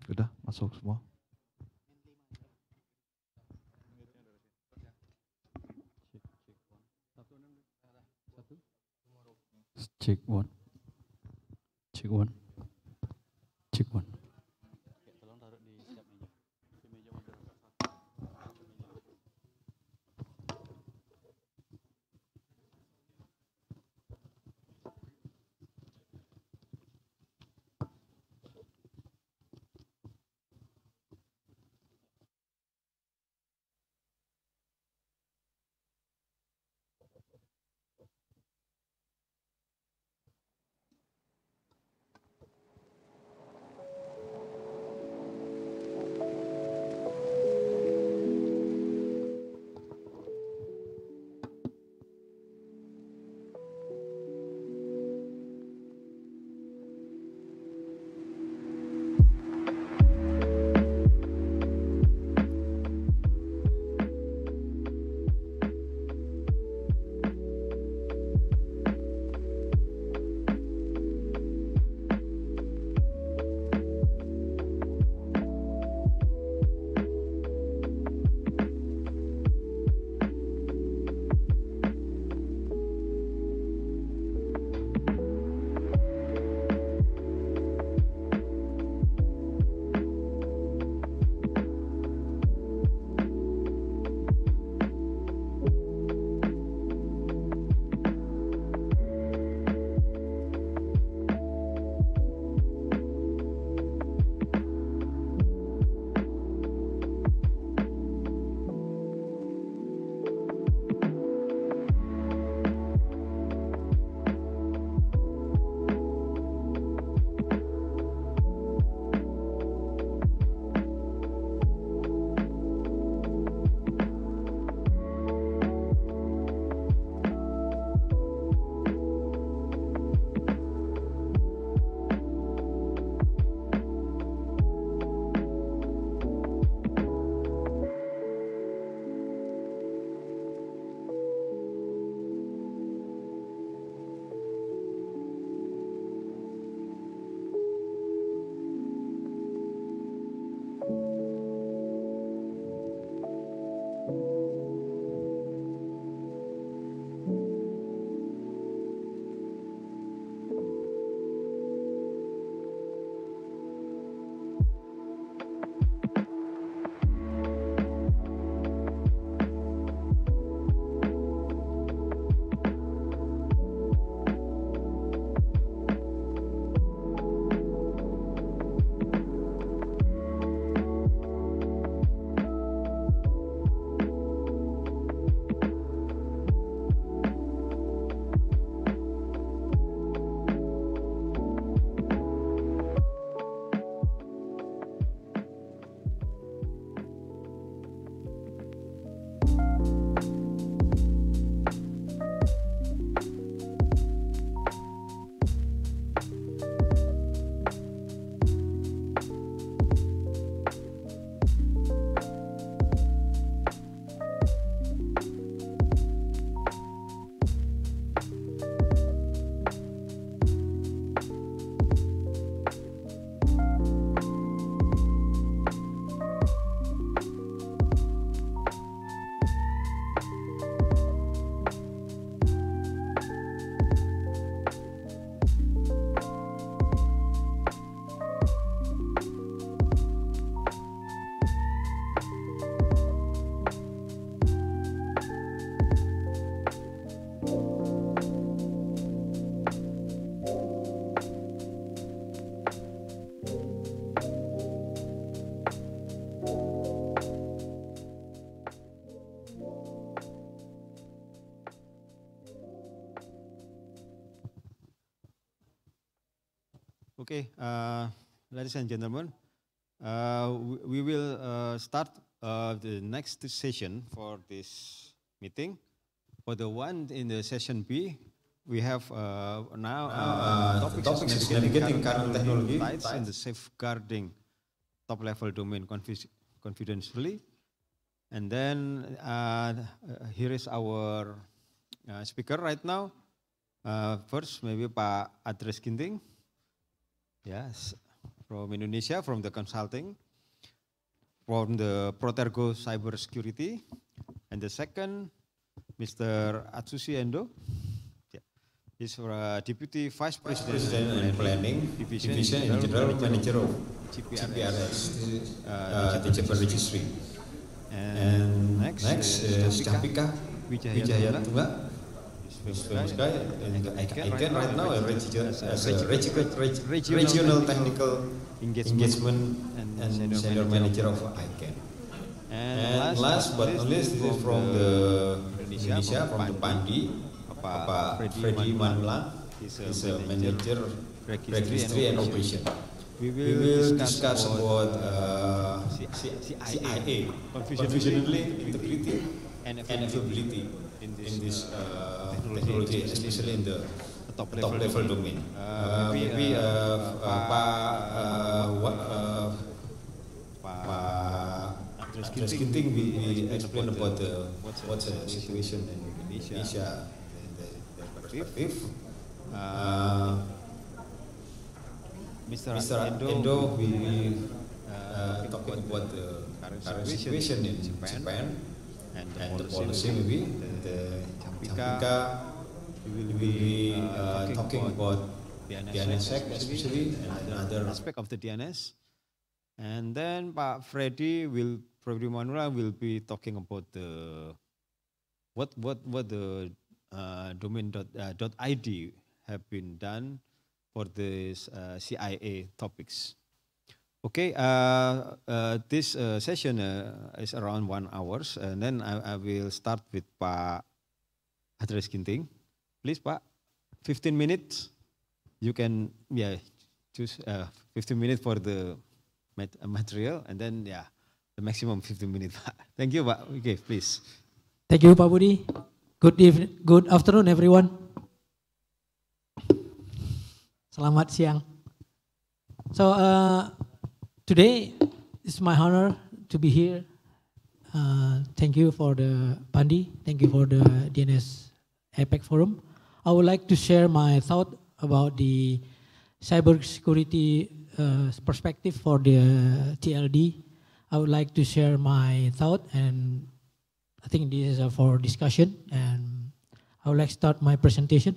Udah masuk semua. Check one. Check one. Check one. Tolong taruh di siap meja. Di meja moderator. Okay, ladies and gentlemen, we will start the next session for this meeting. For the one in the session B, we have now topics is navigating current technology and the safeguarding top-level domain confidentially. And then here is our speaker right now. First, maybe Pak Adres Ginting. Yes, from Indonesia, from the consulting, from the Protergo Cybersecurity, and the second, Mr. Atsushi Endo. He's Deputy Vice President and Planning Division and General Manager of GPRS, Digital Registry. And next is Champika Wijayatunga. He's famous guy, and ICANN right now as a regional technical engagement and senior manager of ICANN. And last but not least, this is from the Indonesia, from the Pandi. Freddy Manullang is a manager registry and operation. We will discuss about CIA, confidentiality, integrity, and availability in this technology, especially in the top level domain. Maybe Adres Ginting will explain about what's the situation in Indonesia. Mr. Endo will talk about the current situation in Japan and the policy maybe. And Champika will be talking about DNS especially and another aspect of the DNS. And then Freddy Manullang will be talking about the what the domain.id have been done for this CIA topics. Okay, this session is around 1 hour, and then I will start with Pak Adres Ginting. Please, Pak, 15 minutes. You can choose 15 minutes for the material, and then the maximum 15 minutes. Thank you, Pak. Okay, please. Thank you, Pak Budi. Good afternoon, everyone. Selamat siang. So today it's my honor to be here. Thank you for the Pandi. Thank you for the DNS APAC Forum. I would like to share my thought about the cybersecurity perspective for the TLD. I would like to share my thought, and I think this is for discussion, and I would like to start my presentation.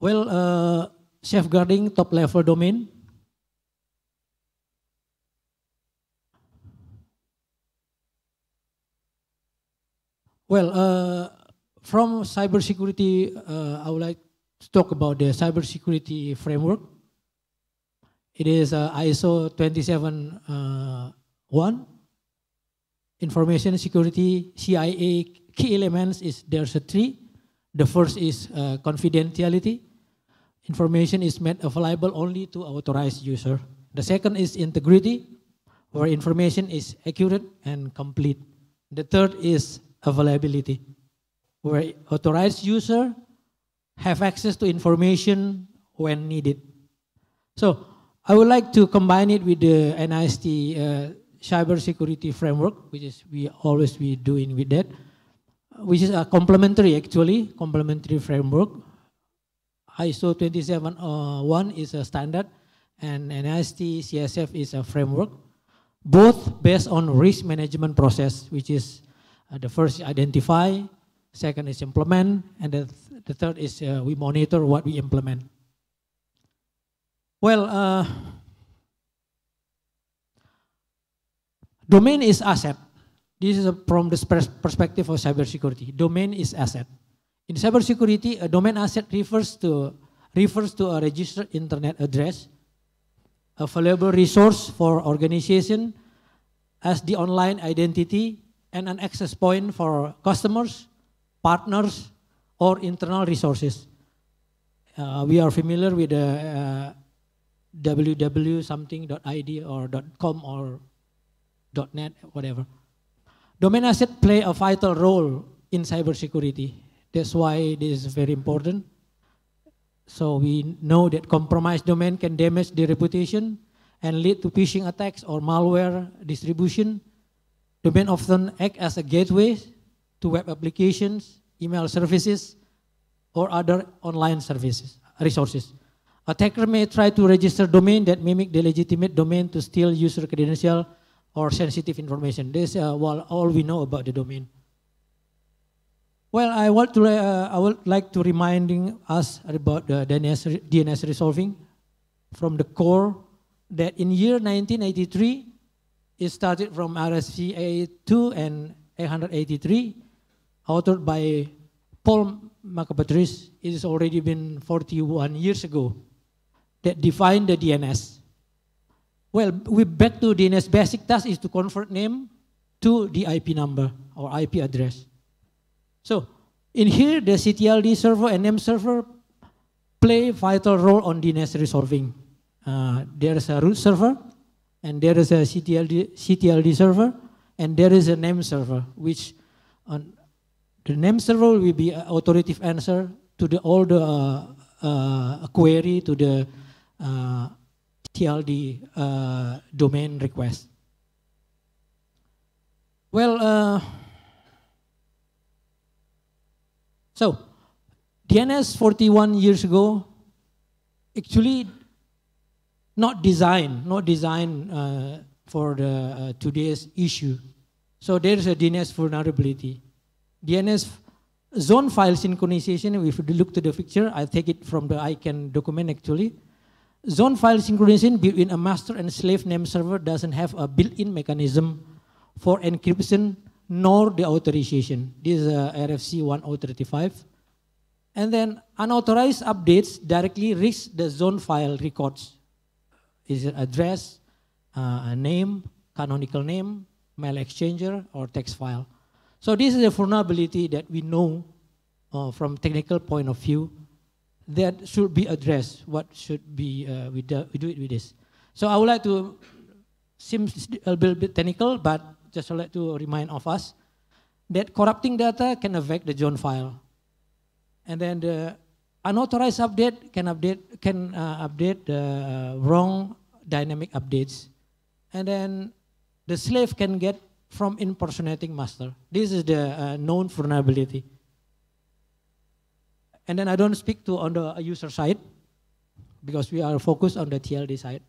Well, safeguarding top-level domain. Well, from cybersecurity, I would like to talk about the cybersecurity framework. It is ISO 27001. Information security, CIA, key elements there's 3. The first is confidentiality. Information is made available only to authorized user. The second is integrity, where information is accurate and complete. The third is availability, where authorized user have access to information when needed. So I would like to combine it with the NIST cybersecurity framework, which is we always be doing with that, which is a complementary framework. ISO 27001 is a standard, and NIST CSF is a framework, both based on risk management process, which is the first identify, second is implement, and the third is we monitor what we implement. Well, domain is asset. This is from the perspective of cybersecurity. Domain is asset. In cybersecurity, a domain asset refers to a registered internet address, a valuable resource for organization as the online identity and an access point for customers, partners, or internal resources. We are familiar with the www.something.id or .com or .net, whatever. Domain asset play a vital role in cybersecurity. That's why this is very important. So we know that compromised domain can damage the reputation and lead to phishing attacks or malware distribution. Domain often act as a gateway to web applications, email services, or other online services, resources. Attacker may try to register domain that mimic the legitimate domain to steal user credential or sensitive information. This is all we know about the domain. Well, I would like to reminding us about the DNS resolving from the core that in year 1983, it started from RSC 2 and 883, authored by Paul McApatrice. It has already been 41 years ago that defined the DNS. Well, we back to DNS basic task is to convert name to the IP number or IP address. So in here, the CTLD server and name server play vital role on DNS resolving. There is a root server, and there is a CTLD server, and there is a name server, which on the name server will be an authoritative answer to all the query to the TLD domain request. Well, so DNS 41 years ago actually not designed for the today's issue. So there is a DNS vulnerability. DNS zone file synchronization, if you look to the picture, I take it from the ICANN document actually. Zone file synchronization between a master and slave name server doesn't have a built-in mechanism for encryption nor the authorization. This is RFC 1035. And then unauthorized updates directly reach the zone file records. Is it address, a name, canonical name, mail exchanger, or text file. So this is a vulnerability that we know from technical point of view that should be addressed. What should be, we do it with this. So I would like to, seems a little bit technical, but just would like to remind of us that corrupting data can affect the zone file. And then the unauthorized update can update the wrong dynamic updates. And then the slave can get from impersonating master. This is the known vulnerability. And then I don't speak on the user side because we are focused on the TLD side.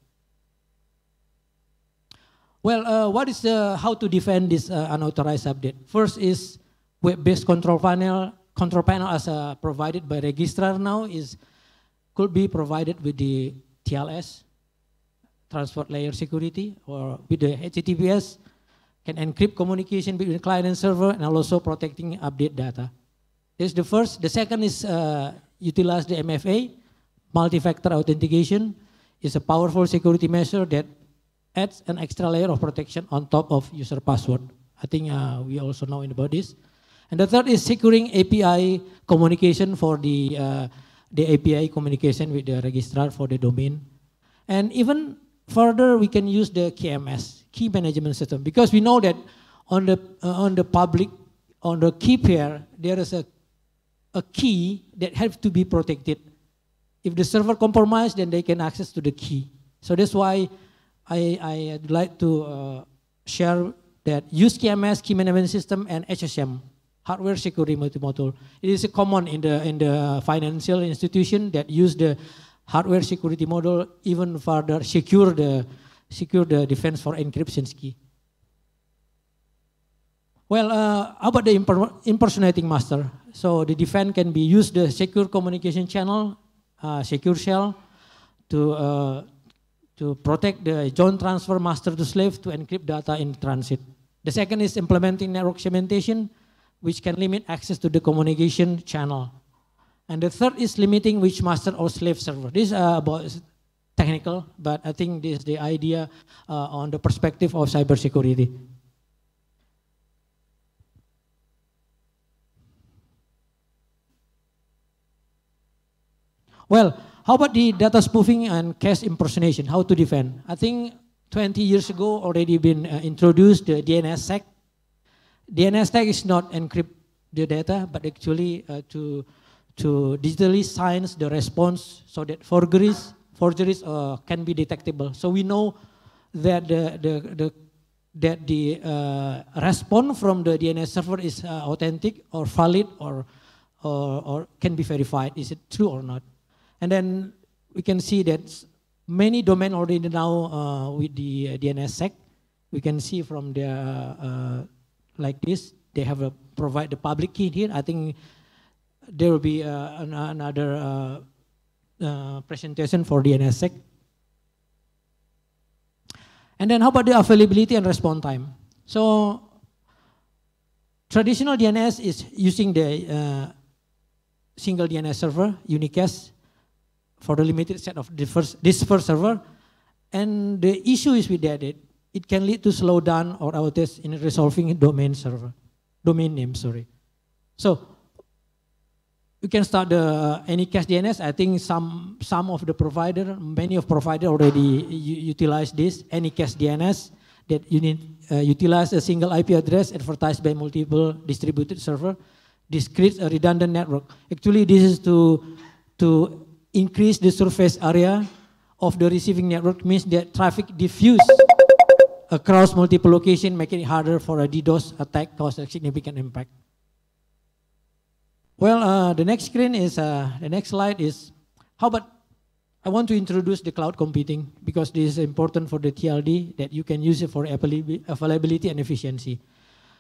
Well, what is how to defend this unauthorized update? First is web-based control panel. Control panel as provided by registrar now could be provided with the TLS, transport layer security, or with the HTTPS, can encrypt communication between client and server and also protecting update data. This is the first. The second is utilize the MFA, multi-factor authentication. Is a powerful security measure that adds an extra layer of protection on top of user password. I think we also know about this. And the third is securing API communication for the API communication with the registrar for the domain. And even further, we can use the KMS, key management system, because we know that on the key pair, there is a key that has to be protected. If the server compromised, then they can access to the key. So that's why I'd like to share that use KMS, key management system, and HSM, hardware security multi-module. It is common in the financial institution that use the hardware security module even further secure the defense for encryption key. Well, how about the impersonating master? So the defense can be used the secure communication channel, secure shell, to protect the joint transfer master to slave to encrypt data in transit. The second is implementing network segmentation, which can limit access to the communication channel. And the third is limiting which master or slave server. This is about technical, but I think this is the idea on the perspective of cybersecurity. Well, how about the data spoofing and cache impersonation? How to defend? I think 20 years ago already been introduced the DNSSEC. DNSSEC is not encrypt the data, but actually to digitally sign the response so that forgeries can be detectable. So we know that the response from the DNS server is authentic or valid or can be verified. Is it true or not? And then we can see that many domain already now with the DNSSEC. We can see from their like this, they have provide the public key here. I think there will be another presentation for DNSSEC. And then how about the availability and response time? So traditional DNS is using the single DNS server, unicast, for the limited set of this first server. And the issue is with that, it can lead to slowdown or outage in resolving domain name, sorry. So you can start the Anycast DNS. I think some of the provider, many of provider already utilize this Anycast DNS that you need utilize a single IP address advertised by multiple distributed server. This creates a redundant network. Actually, this is to increase the surface area of the receiving network, means that traffic diffuse across multiple locations, making it harder for a DDoS attack cause a significant impact. Well, the next screen is, the next slide is, how about, I want to introduce the cloud computing because this is important for the TLD that you can use it for availability and efficiency.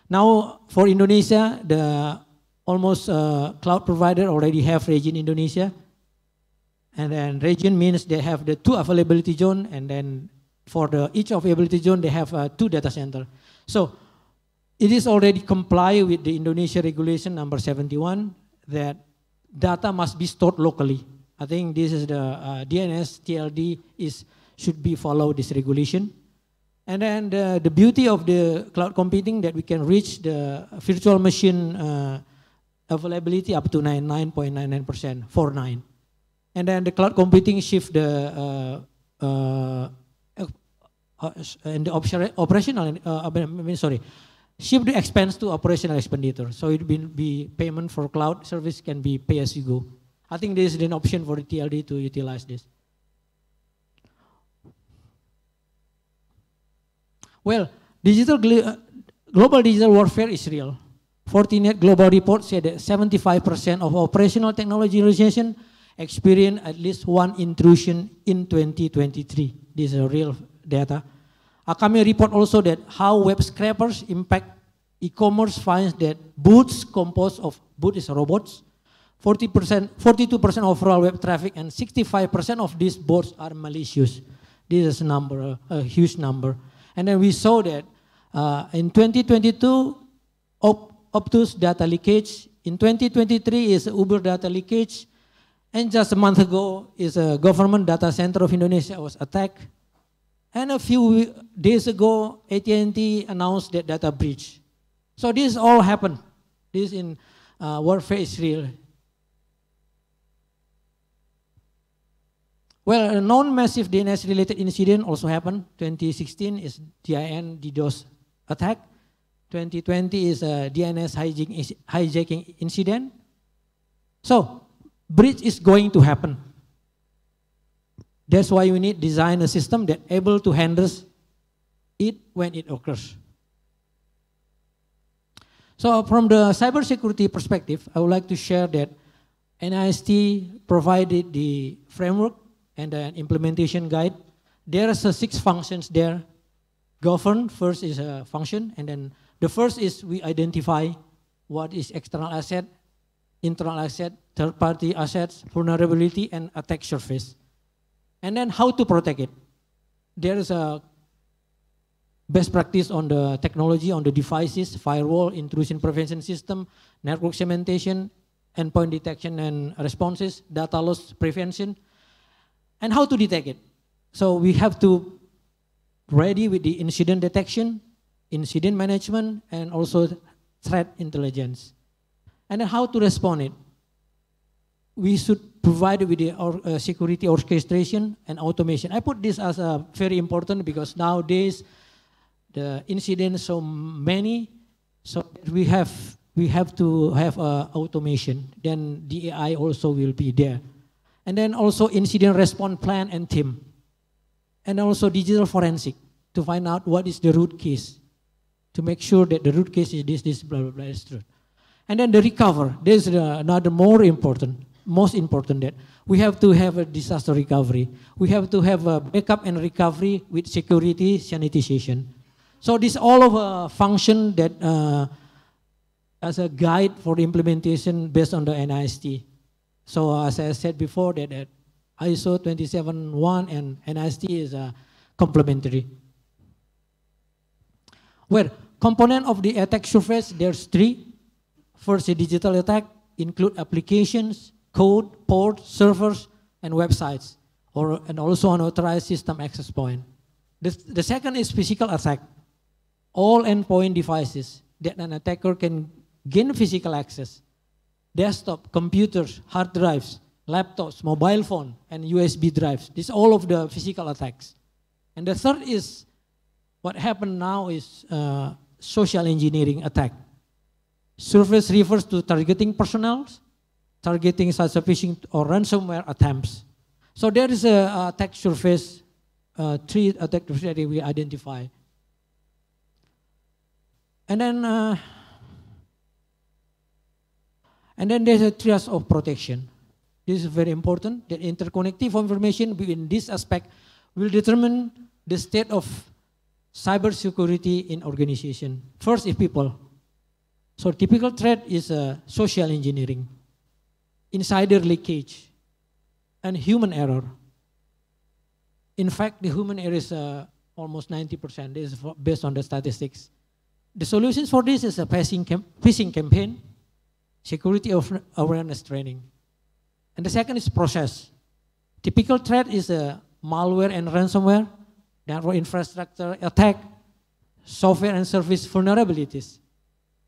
Now, for Indonesia, the almost cloud provider already have region Indonesia. And then region means they have the 2 availability zone, and then for each availability zone, they have 2 data center. So it is already comply with the Indonesia regulation number 71 that data must be stored locally. I think this is the DNS TLD should be follow this regulation. And then the beauty of the cloud computing that we can reach the virtual machine availability up to 99.99%, 49. And then the cloud computing shift the and the operational, shift the expense to operational expenditure. So it will be payment for cloud service can be pay as you go. I think this is an option for the TLD to utilize this. Well, global digital warfare is real. Fortinet Global Report said that 75% of operational technology organizations experienced at least one intrusion in 2023. This is a real data. Akami report also that how web scrapers impact e-commerce finds that bots composed of bot is robots, 42% overall web traffic, and 65% of these bots are malicious. This is a number, a huge number. And then we saw that in 2022, Optus data leakage. In 2023 is Uber data leakage. And just a month ago is a government data center of Indonesia was attacked. And a few days ago, AT&T announced that data breach. So this all happened. This in warfare is real. Well, a non-massive DNS-related incident also happened. 2016 is DIN DDoS attack. 2020 is a DNS hijacking incident. So breach is going to happen. That's why we need design a system that able to handle it when it occurs. So from the cybersecurity perspective, I would like to share that NIST provided the framework and an implementation guide. There are 6 functions there. Govern, first is a function, and then the first is we identify what is external asset, internal asset, third-party assets, vulnerability, and attack surface. And then how to protect it. There is a best practice on the technology, on the devices, firewall, intrusion prevention system, network segmentation, endpoint detection and responses, data loss prevention, and how to detect it. So we have to ready with the incident detection, incident management, and also threat intelligence. And then how to respond it. We should provide with the security orchestration and automation. I put this as a very important because nowadays the incidents so many, so we have to have automation. Then the AI also will be there, and then also incident response plan and team, and also digital forensic to find out what is the root case, to make sure that the root case is this blah blah blah is true, and then the recover. There's another more important. most important that we have to have a disaster recovery. We have to have a backup and recovery with security sanitization. So this all of a function that as a guide for the implementation based on the NIST. So as I said before, that ISO 271 and NIST is complementary. Well, component of the attack surface, there's three. First, the digital attack include applications, code, ports, servers, and websites, and also unauthorized system access point. The second is physical attack. All endpoint devices that an attacker can gain physical access. Desktop, computers, hard drives, laptops, mobile phone, and USB drives. This all of the physical attacks. And the third is, what happened now is social engineering attack. Surface refers to targeting personnel, targeting such a phishing or ransomware attempts. So there is a attack surface, three attack surfaces that we identify. And then there's a triage of protection. This is very important. The interconnective information within this aspect will determine the state of cybersecurity in organization. First is people. So typical threat is social engineering, insider leakage, and human error. In fact, the human error is almost 90%. This is based on the statistics. The solutions for this is a phishing campaign, security awareness training. And the second is process. Typical threat is malware and ransomware, network infrastructure attack, software and service vulnerabilities.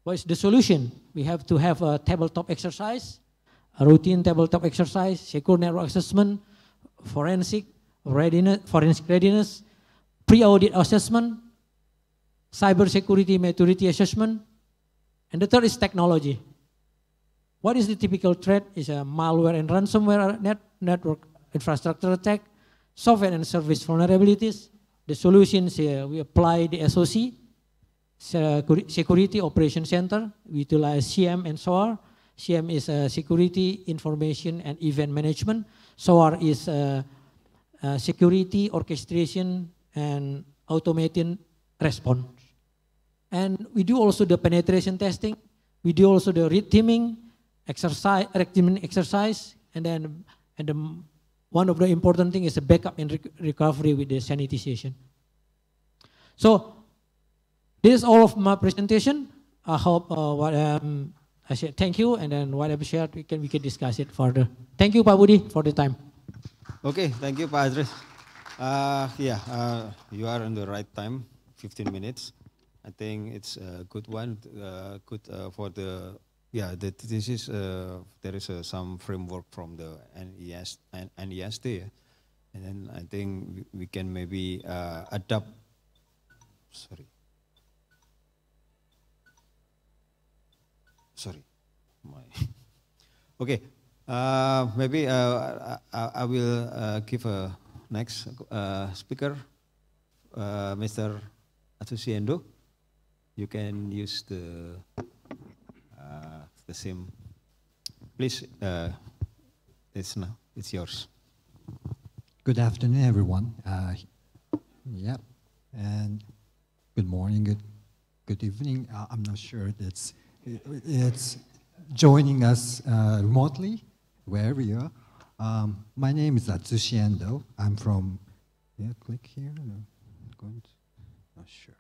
What is the solution? We have to have a tabletop exercise, a routine tabletop exercise, secure network assessment, forensic readiness, pre-audit assessment, cybersecurity maturity assessment, and the third is technology. What is the typical threat? Is a malware and ransomware network infrastructure attack, software and service vulnerabilities. The solutions, we apply the SOC, Security Operation Center. We utilize CM and SOAR. CM is Security Information and Event Management. SOAR is Security Orchestration and Automated Response. And we do also the penetration testing. We do also the red teaming, red teaming exercise, and one of the important things is the backup and recovery with the sanitization. So this is all of my presentation. I hope I said thank you, and then what I've shared we can discuss it further. Thank you, Pak Budi, for the time. Okay, thank you, Pak Adres. You are on the right time, 15 minutes. I think it's a good one, good for the, this is, there is some framework from the NIST, and then I think we can maybe adapt, okay, maybe I will give a next speaker, Mr. Atsushi Endo. You can use the same. Please, it's yours. Good afternoon, everyone. And good morning, good evening. I'm not sure it's joining us remotely, wherever you are. My name is Atsushi Endo. I'm from, click here. No, not sure.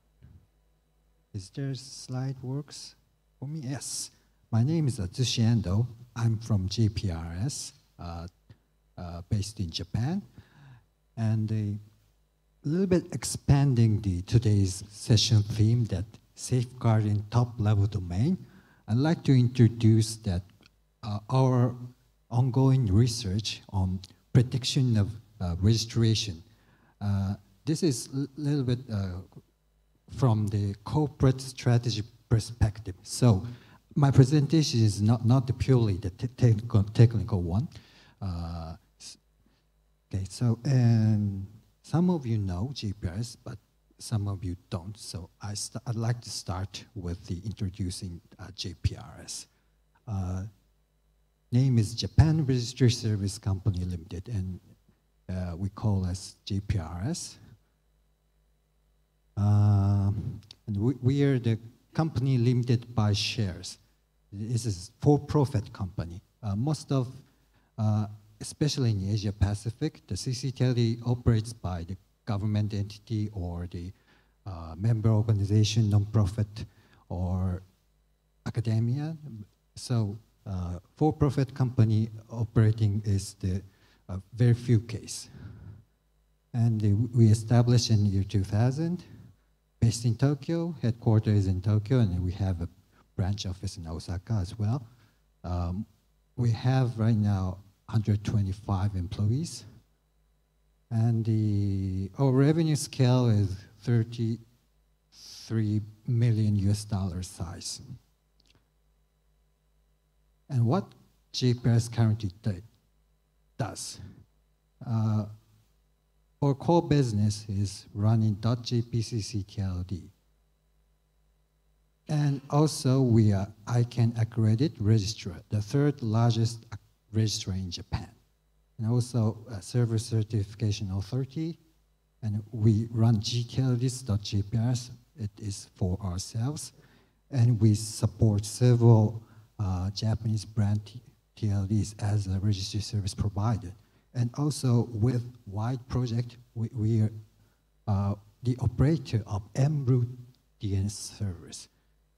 Is there a slide works for me? Yes. My name is Atsushi Endo. I'm from JPRS, based in Japan. And a little bit expanding today's session theme, that safeguarding top-level domain, I'd like to introduce that our ongoing research on prediction of registration. This is a little bit from the corporate strategy perspective. So my presentation is not purely the technical one. Okay, so and some of you know GPS, but some of you don't. So I'd like to start with the introducing JPRS. name is Japan Registry Service Company Limited, and we call as JPRS. And we are the company limited by shares. This is for-profit company. Most of, especially in Asia Pacific, the CCTLD operates by the government entity or the member organization, non-profit, or academia. So for-profit company operating is the very few case. And we established in the year 2000, based in Tokyo, headquarters in Tokyo, and we have a branch office in Osaka as well. We have right now 125 employees, and our revenue scale is 33 million US dollar size. And what JPRS currently does, our core business is running .jpccTLD. And also we are ICANN accredited registrar, the third largest registrar in Japan. And also a server certification authority. And we run gTLDs.jprs, it is for ourselves. And we support several Japanese brand TLDs as a registry service provider. And also with wide project, we are the operator of en route DNS servers.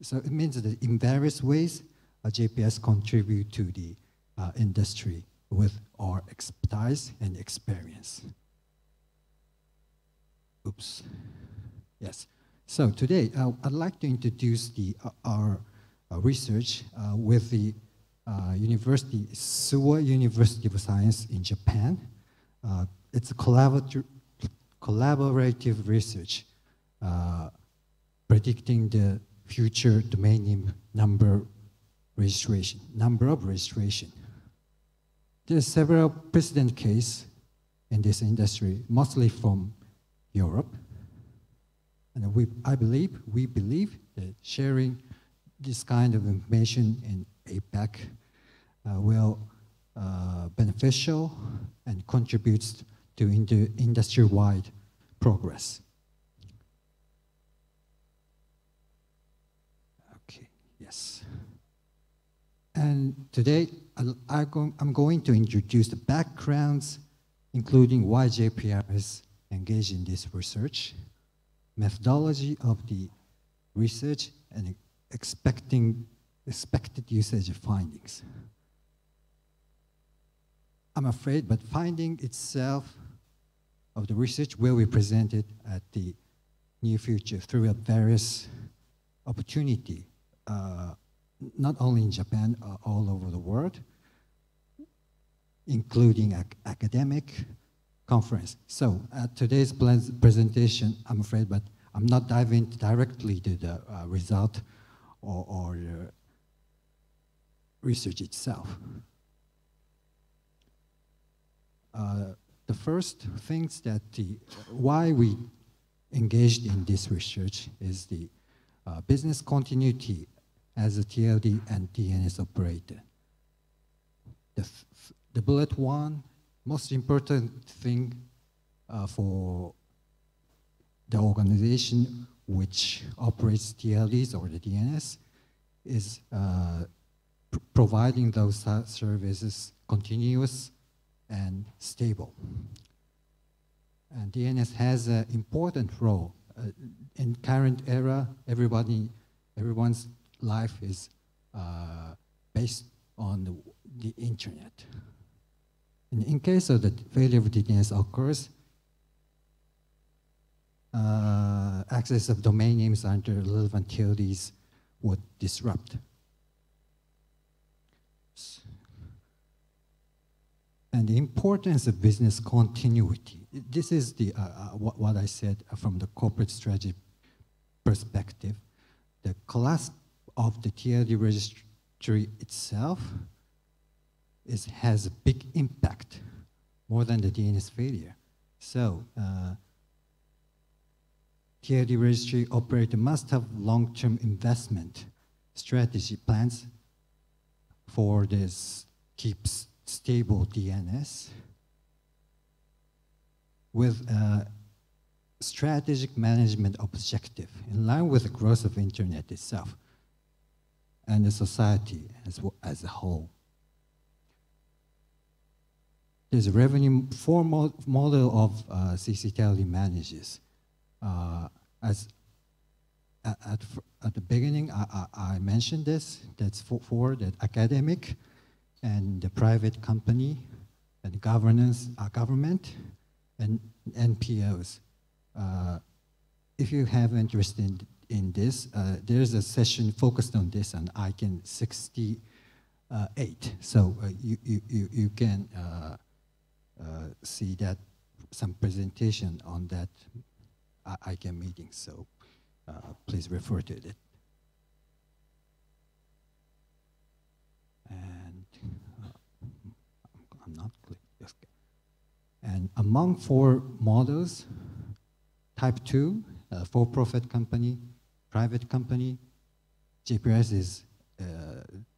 So it means that in various ways, JPS contribute to the industry with our expertise and experience. Oops. Yes. So today, I'd like to introduce our research with the university, Suwa University of Science in Japan. It's a collaborative research predicting the future domain name number of registration. There are several precedent cases in this industry, mostly from Europe. And we believe that sharing this kind of information in APAC will beneficial and contributes to industry-wide progress. Okay, yes. And today, I'm going to introduce the backgrounds, including why JPR is engaged in this research, methodology of the research, and expected usage findings. I'm afraid, but finding itself of the research will be presented at the near future through a various opportunity, not only in Japan, all over the world, including academic conference. So today's presentation, I'm afraid, but I'm not diving directly to the result or research itself. The first things that why we engaged in this research is the business continuity as a TLD and DNS operator. The bullet one, most important thing for the organization which operates TLDs or the DNS is providing those services continuous and stable. And DNS has an important role. In current era, everyone's life is based on the internet. And in case of the failure of DNS occurs, access of domain names under relevant TLDs would disrupt. And the importance of business continuity. This is what I said from the corporate strategy perspective. The collapse of the TLD registry itself has a big impact, more than the DNS failure. So TLD registry operator must have long-term investment strategy plans for this keeps stable DNS with a strategic management objective in line with the growth of internet itself and the society as a whole. There's a revenue model of CCTLD manages. At the beginning, I mentioned this. That's for the academic and the private company and government and NPOs. If you have interest in this, there's a session focused on this on ICANN 68. So you can see that some presentation on that ICANN meeting. So please refer to it. And I'm not clear. Yes. And among 4 models, type 2, for-profit company, private company, GPRS is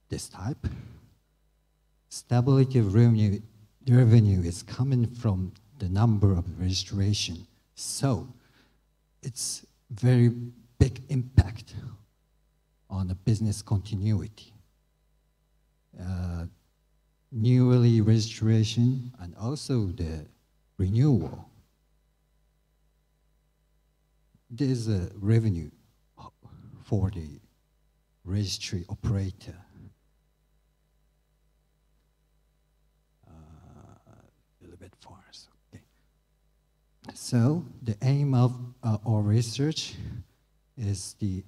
this type. Stability of revenue is coming from the number of registration. So it's very big impact on the business continuity. Newly registration and also the renewal. There's a revenue for the registry operator. A little bit far. Okay. So the aim of our research is the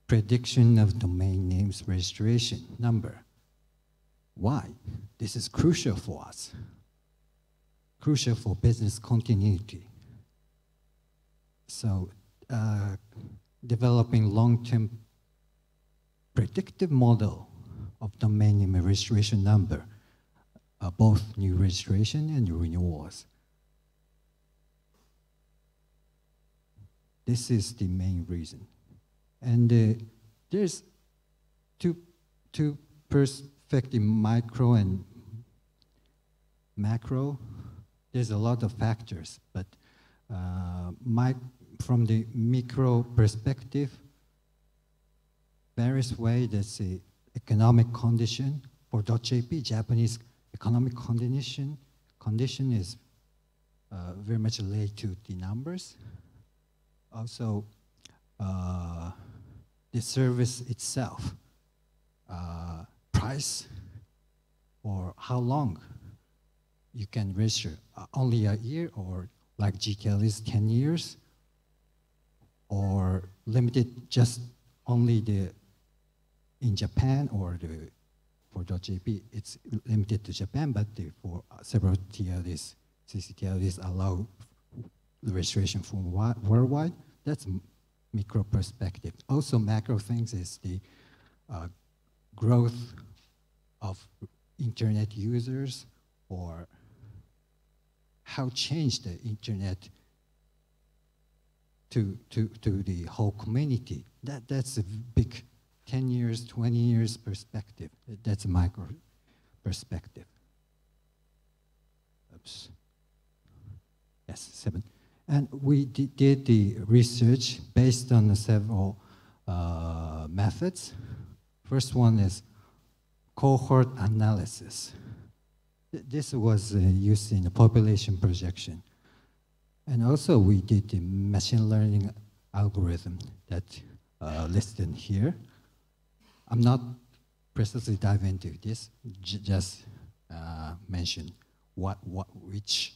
prediction of domain names registration number. Why? This is crucial for us. Crucial for business continuity. So developing long-term predictive model of domain name registration number, both new registration and renewals. This is the main reason. And there's two perspectives, micro and macro. There's a lot of factors, but from the micro perspective, various ways, that's the economic condition for .jp, Japanese economic condition is very much related to the numbers. Also, the service itself, price, or how long you can register, only a year, or like GTL is 10 years, or limited just only in Japan, or for .jp, it's limited to Japan, but for several TLDs, CCTLDs allow the registration from worldwide. That's micro perspective. Also, macro things is the growth of internet users, or how change the internet to the whole community. That's a big 10 years, 20 years perspective. That's a micro perspective. Oops. Yes, 7. And we did the research based on several methods. First one is cohort analysis. This was used in the population projection. And also we did the machine learning algorithm that listed here. I'm not precisely diving into this, just mention which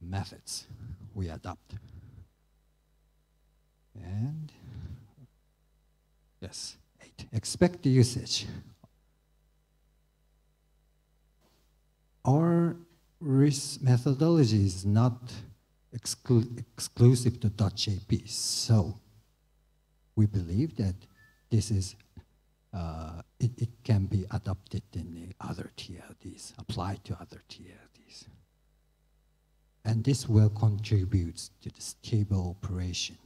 methods we adopt. And yes, 8. Expect the usage. Our risk methodology is not exclusive to .jp, so we believe that this is it can be adopted in the other TLDs, applied to other TLDs. And this will contribute to the stable operation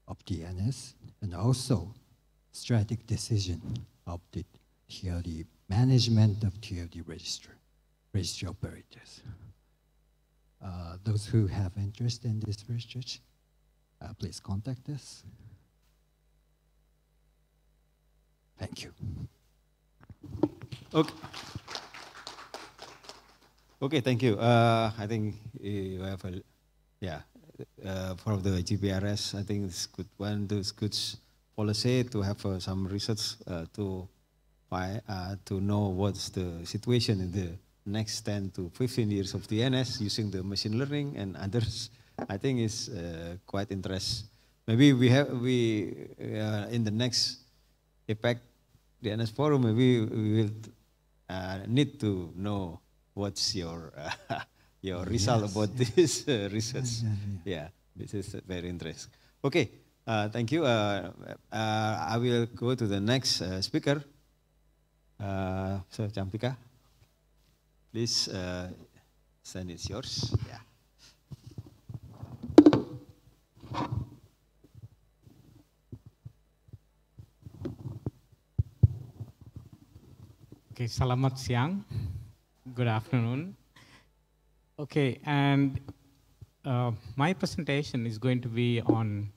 of DNS and also strategic decision of the TLD management of TLD registry operators. Those who have interest in this research, please contact us. Thank you. Okay. Okay, thank you. I think you have a, for the GPRS, I think it's good one. It's good policy to have some research to know what's the situation in the next 10 to 15 years of DNS using the machine learning and others. I think is quite interesting. Maybe in the next APAC DNS forum, maybe we will need to know what's your result about this research. Yeah, this is very interesting. Okay, thank you. I will go to the next speaker. So Champika, please, stand it's yours. Yeah. Okay, selamat siang. Good afternoon. Okay, and my presentation is going to be on,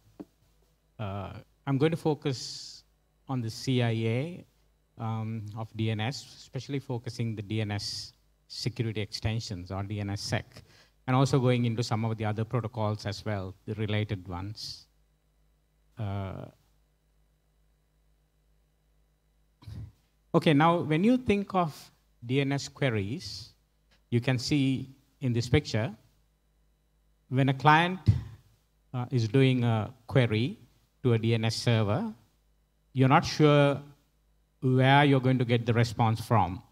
I'm going to focus on the CIA of DNS, especially focusing the DNS security extensions or DNSSEC, and also going into some of the other protocols as well, the related ones. Okay, now when you think of DNS queries, you can see in this picture, when a client is doing a query to a DNS server, you're not sure where you're going to get the response from.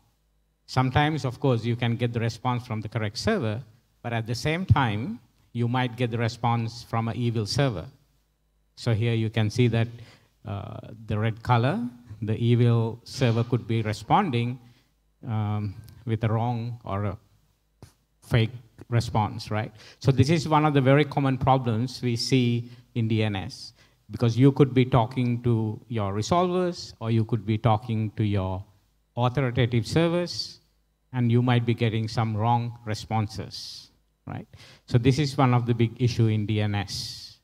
Sometimes, of course, you can get the response from the correct server, but at the same time, you might get the response from an evil server. So here you can see that the red color, the evil server could be responding with a wrong or a fake response, right? So this is one of the very common problems we see in DNS, because you could be talking to your resolvers, or you could be talking to your authoritative servers, and you might be getting some wrong responses, right? So this is one of the big issue in DNS.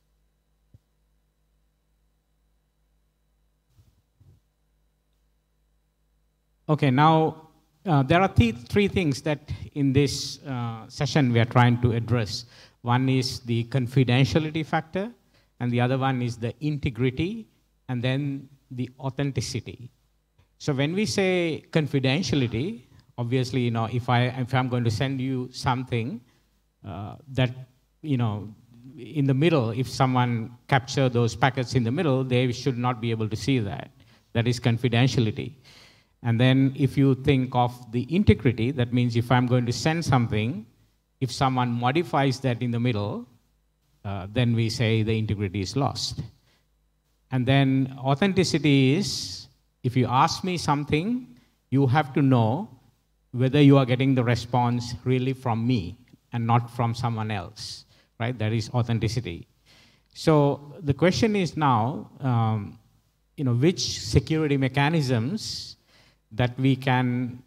Okay, now there are three things that in this session we are trying to address. One is the confidentiality factor, and the other one is the integrity, and then the authenticity. So when we say confidentiality, obviously, you know, if I'm going to send you something that, you know, in the middle, if someone capture those packets in the middle, they should not be able to see that. That is confidentiality. And then if you think of the integrity, that means if I'm going to send something, if someone modifies that in the middle, then we say the integrity is lost. And then authenticity is, if you ask me something, you have to know whether you are getting the response really from me and not from someone else, right? That is authenticity. So the question is now, you know, which security mechanisms that we can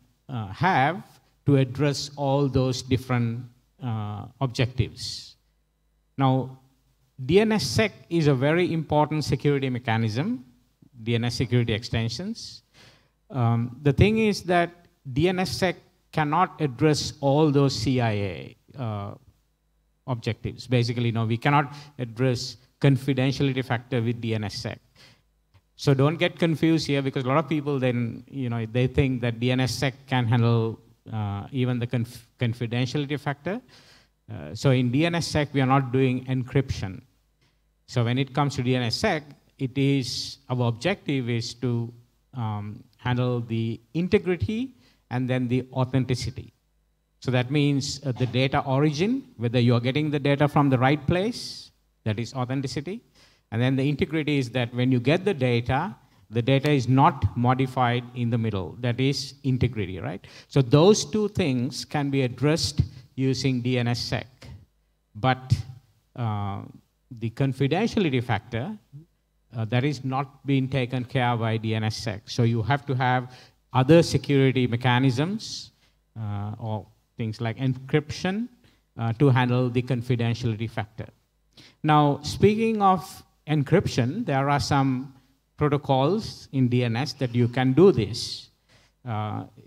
have to address all those different objectives. Now, DNSSEC is a very important security mechanism, DNS security extensions. The thing is that DNSSEC cannot address all those CIA objectives. Basically, you know, we cannot address confidentiality factor with DNSSEC. So don't get confused here, because a lot of people then, you know, they think that DNSSEC can handle even the confidentiality factor. So in DNSSEC, we are not doing encryption. So when it comes to DNSSEC, it is, our objective is to handle the integrity and then the authenticity. So that means the data origin, whether you are getting the data from the right place, that is authenticity. And then the integrity is that when you get the data is not modified in the middle. That is integrity, right? So those two things can be addressed using DNSSEC. But the confidentiality factor, that is not being taken care of by DNSSEC. So you have to have other security mechanisms or things like encryption to handle the confidentiality factor. Now, speaking of encryption, there are some protocols in DNS that you can do this.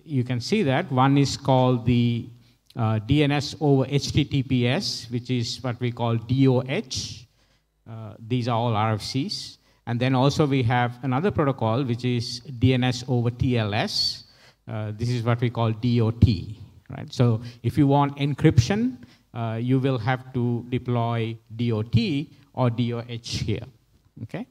You can see that one is called the DNS over HTTPS, which is what we call DOH. These are all RFCs. And then also we have another protocol, which is DNS over TLS. This is what we call DOT. Right? So if you want encryption, you will have to deploy DOT or DOH here. Okay?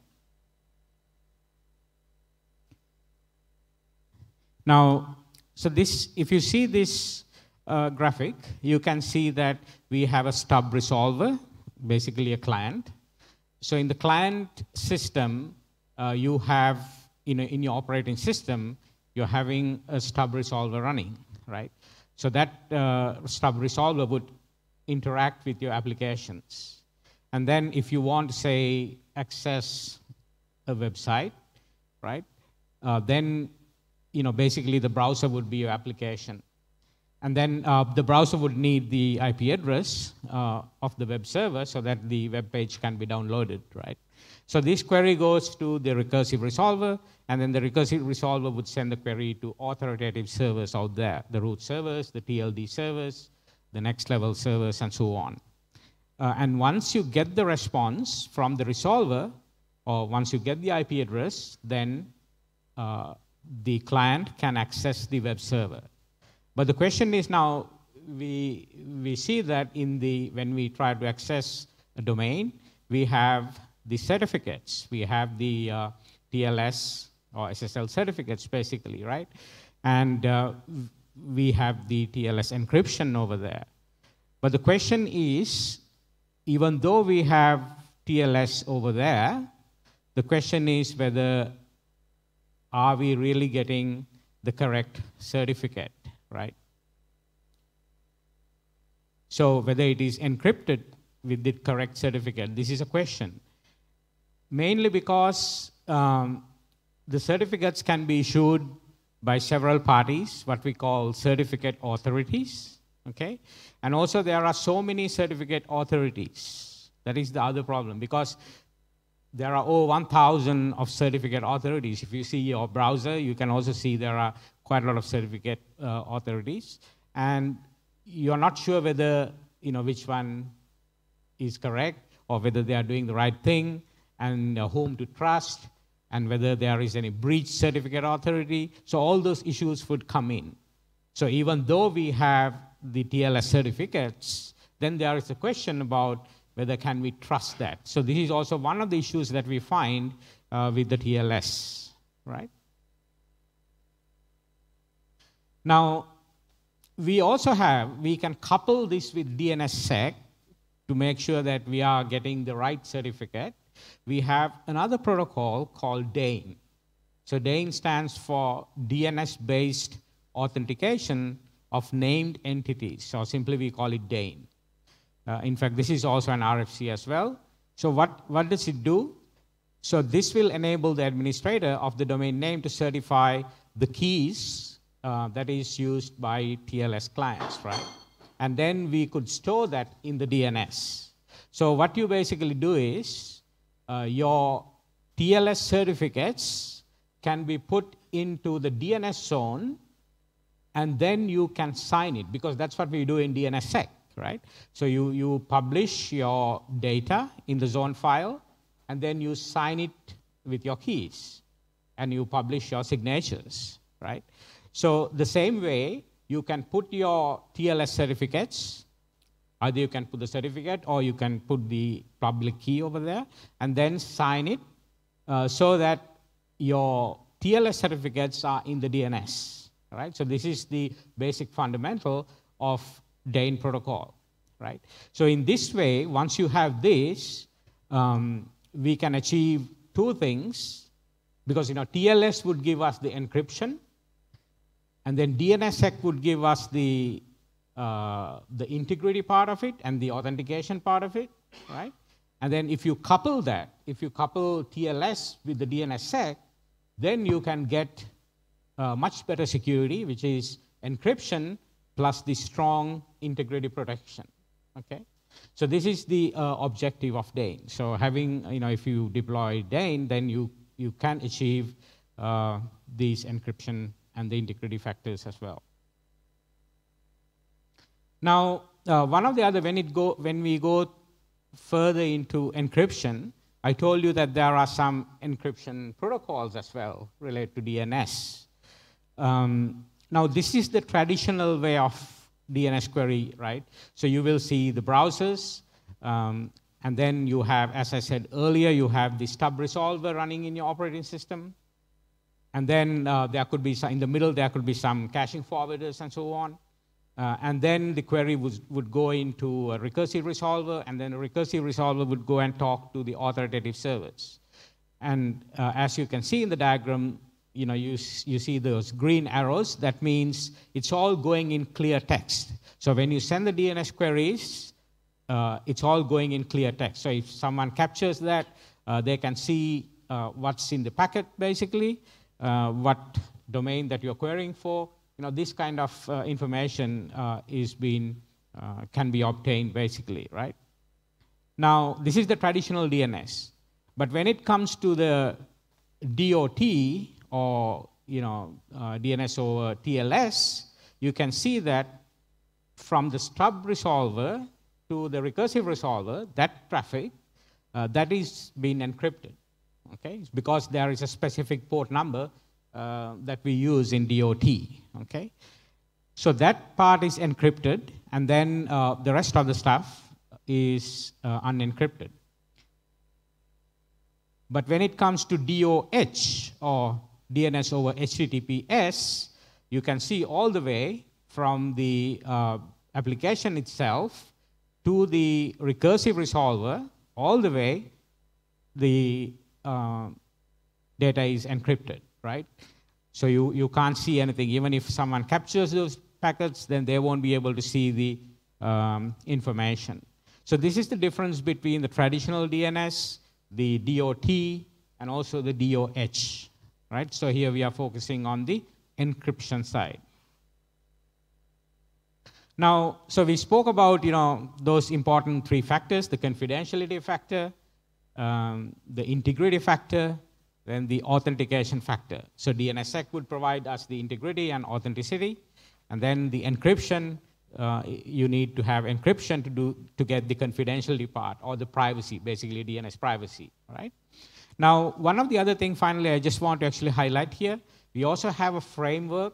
Now, so this, if you see this graphic, you can see that we have a stub resolver, basically a client. So in the client system, you have, in your operating system, you're having a stub resolver running, right? So that stub resolver would interact with your applications. And then if you want to, say, access a website, right, then basically the browser would be your application. And then the browser would need the IP address of the web server so that the web page can be downloaded, right? So this query goes to the recursive resolver, and then the recursive resolver would send the query to authoritative servers out there, the root servers, the TLD servers, the next level servers, and so on. And once you get the response from the resolver, or once you get the IP address, then the client can access the web server. But the question is now, we see that when we try to access a domain, we have the certificates. We have the TLS or SSL certificates, basically, right? And we have the TLS encryption over there. But the question is, even though we have TLS over there, the question is whether are we really getting the correct certificate, right? So whether it is encrypted with the correct certificate, this is a question. Mainly because the certificates can be issued by several parties, what we call certificate authorities, okay? And also there are so many certificate authorities. That is the other problem, because there are over 1,000 of certificate authorities. If you see your browser, you can also see there are quite a lot of certificate authorities. And you're not sure whether, which one is correct, or whether they are doing the right thing, and whom to trust, and whether there is any breach certificate authority. So all those issues would come in. So even though we have the TLS certificates, then there is a question about whether can we trust that. So this is also one of the issues that we find with the TLS, right? Now, we can couple this with DNSSEC to make sure that we are getting the right certificate. We have another protocol called DANE. So DANE stands for DNS-based authentication of named entities. So simply we call it DANE. In fact, this is also an RFC as well. So what does it do? So this will enable the administrator of the domain name to certify the keys that is used by TLS clients, right? And then we could store that in the DNS. So what you basically do is your TLS certificates can be put into the DNS zone, and then you can sign it, because that's what we do in DNSSEC, right? So you publish your data in the zone file, and then you sign it with your keys, and you publish your signatures, right? So the same way, you can put your TLS certificates. Either you can put the certificate, or you can put the public key over there, and then sign it so that your TLS certificates are in the DNS, right? So this is the basic fundamental of DANE protocol, right? So in this way, once you have this, we can achieve two things, because TLS would give us the encryption, and then DNSSEC would give us the integrity part of it and the authentication part of it, right? And then if you couple that, if you couple TLS with the DNSSEC, then you can get much better security, which is encryption plus the strong integrity protection. Okay, so this is the objective of DANE. So having, if you deploy DANE, then you can achieve these encryption and the integrity factors as well. Now, one of the other, when we go further into encryption, I told you that there are some encryption protocols as well related to DNS. Now, this is the traditional way of DNS query, right? So you will see the browsers, and then you have, as I said earlier, you have the stub resolver running in your operating system. And then there could be in the middle, there could be some caching forwarders and so on. And then the query would go into a recursive resolver, and then a recursive resolver would go and talk to the authoritative servers. And as you can see in the diagram, you see those green arrows. That means it's all going in clear text. So when you send the DNS queries, it's all going in clear text. So if someone captures that, they can see what's in the packet, basically, what domain that you're querying for. This kind of information can be obtained, basically, right? Now, this is the traditional DNS. But when it comes to the DOT, or DNS over TLS, you can see that from the stub resolver to the recursive resolver, that traffic, that is being encrypted. Okay, it's because there is a specific port number that we use in DOT. Okay, so that part is encrypted, and then the rest of the stuff is unencrypted. But when it comes to DOH, or DNS over HTTPS, you can see all the way from the application itself to the recursive resolver, all the way the data is encrypted, right? So you can't see anything. Even if someone captures those packets, then they won't be able to see the information. So this is the difference between the traditional DNS, the DOT, and also the DOH. Right? So here we are focusing on the encryption side. Now, so we spoke about those important three factors: the confidentiality factor, the integrity factor, then the authentication factor. So DNSSEC would provide us the integrity and authenticity, and then the encryption. You need to have encryption to get the confidentiality part, or the privacy, basically DNS privacy. Right? Now, one of the other things, finally, I just want to actually highlight here, we also have a framework.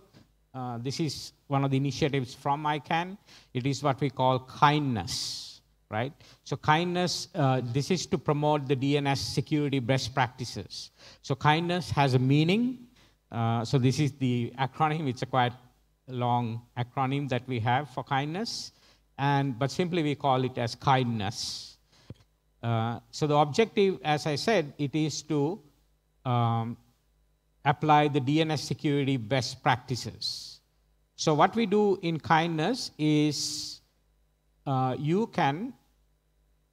This is one of the initiatives from ICANN. It is what we call kindness, right? So kindness, this is to promote the DNS security best practices. So kindness has a meaning. So this is the acronym. It's a quite long acronym that we have for kindness. But simply we call it as kindness. So the objective, as I said, it is to apply the DNS security best practices. So what we do in kindness is you can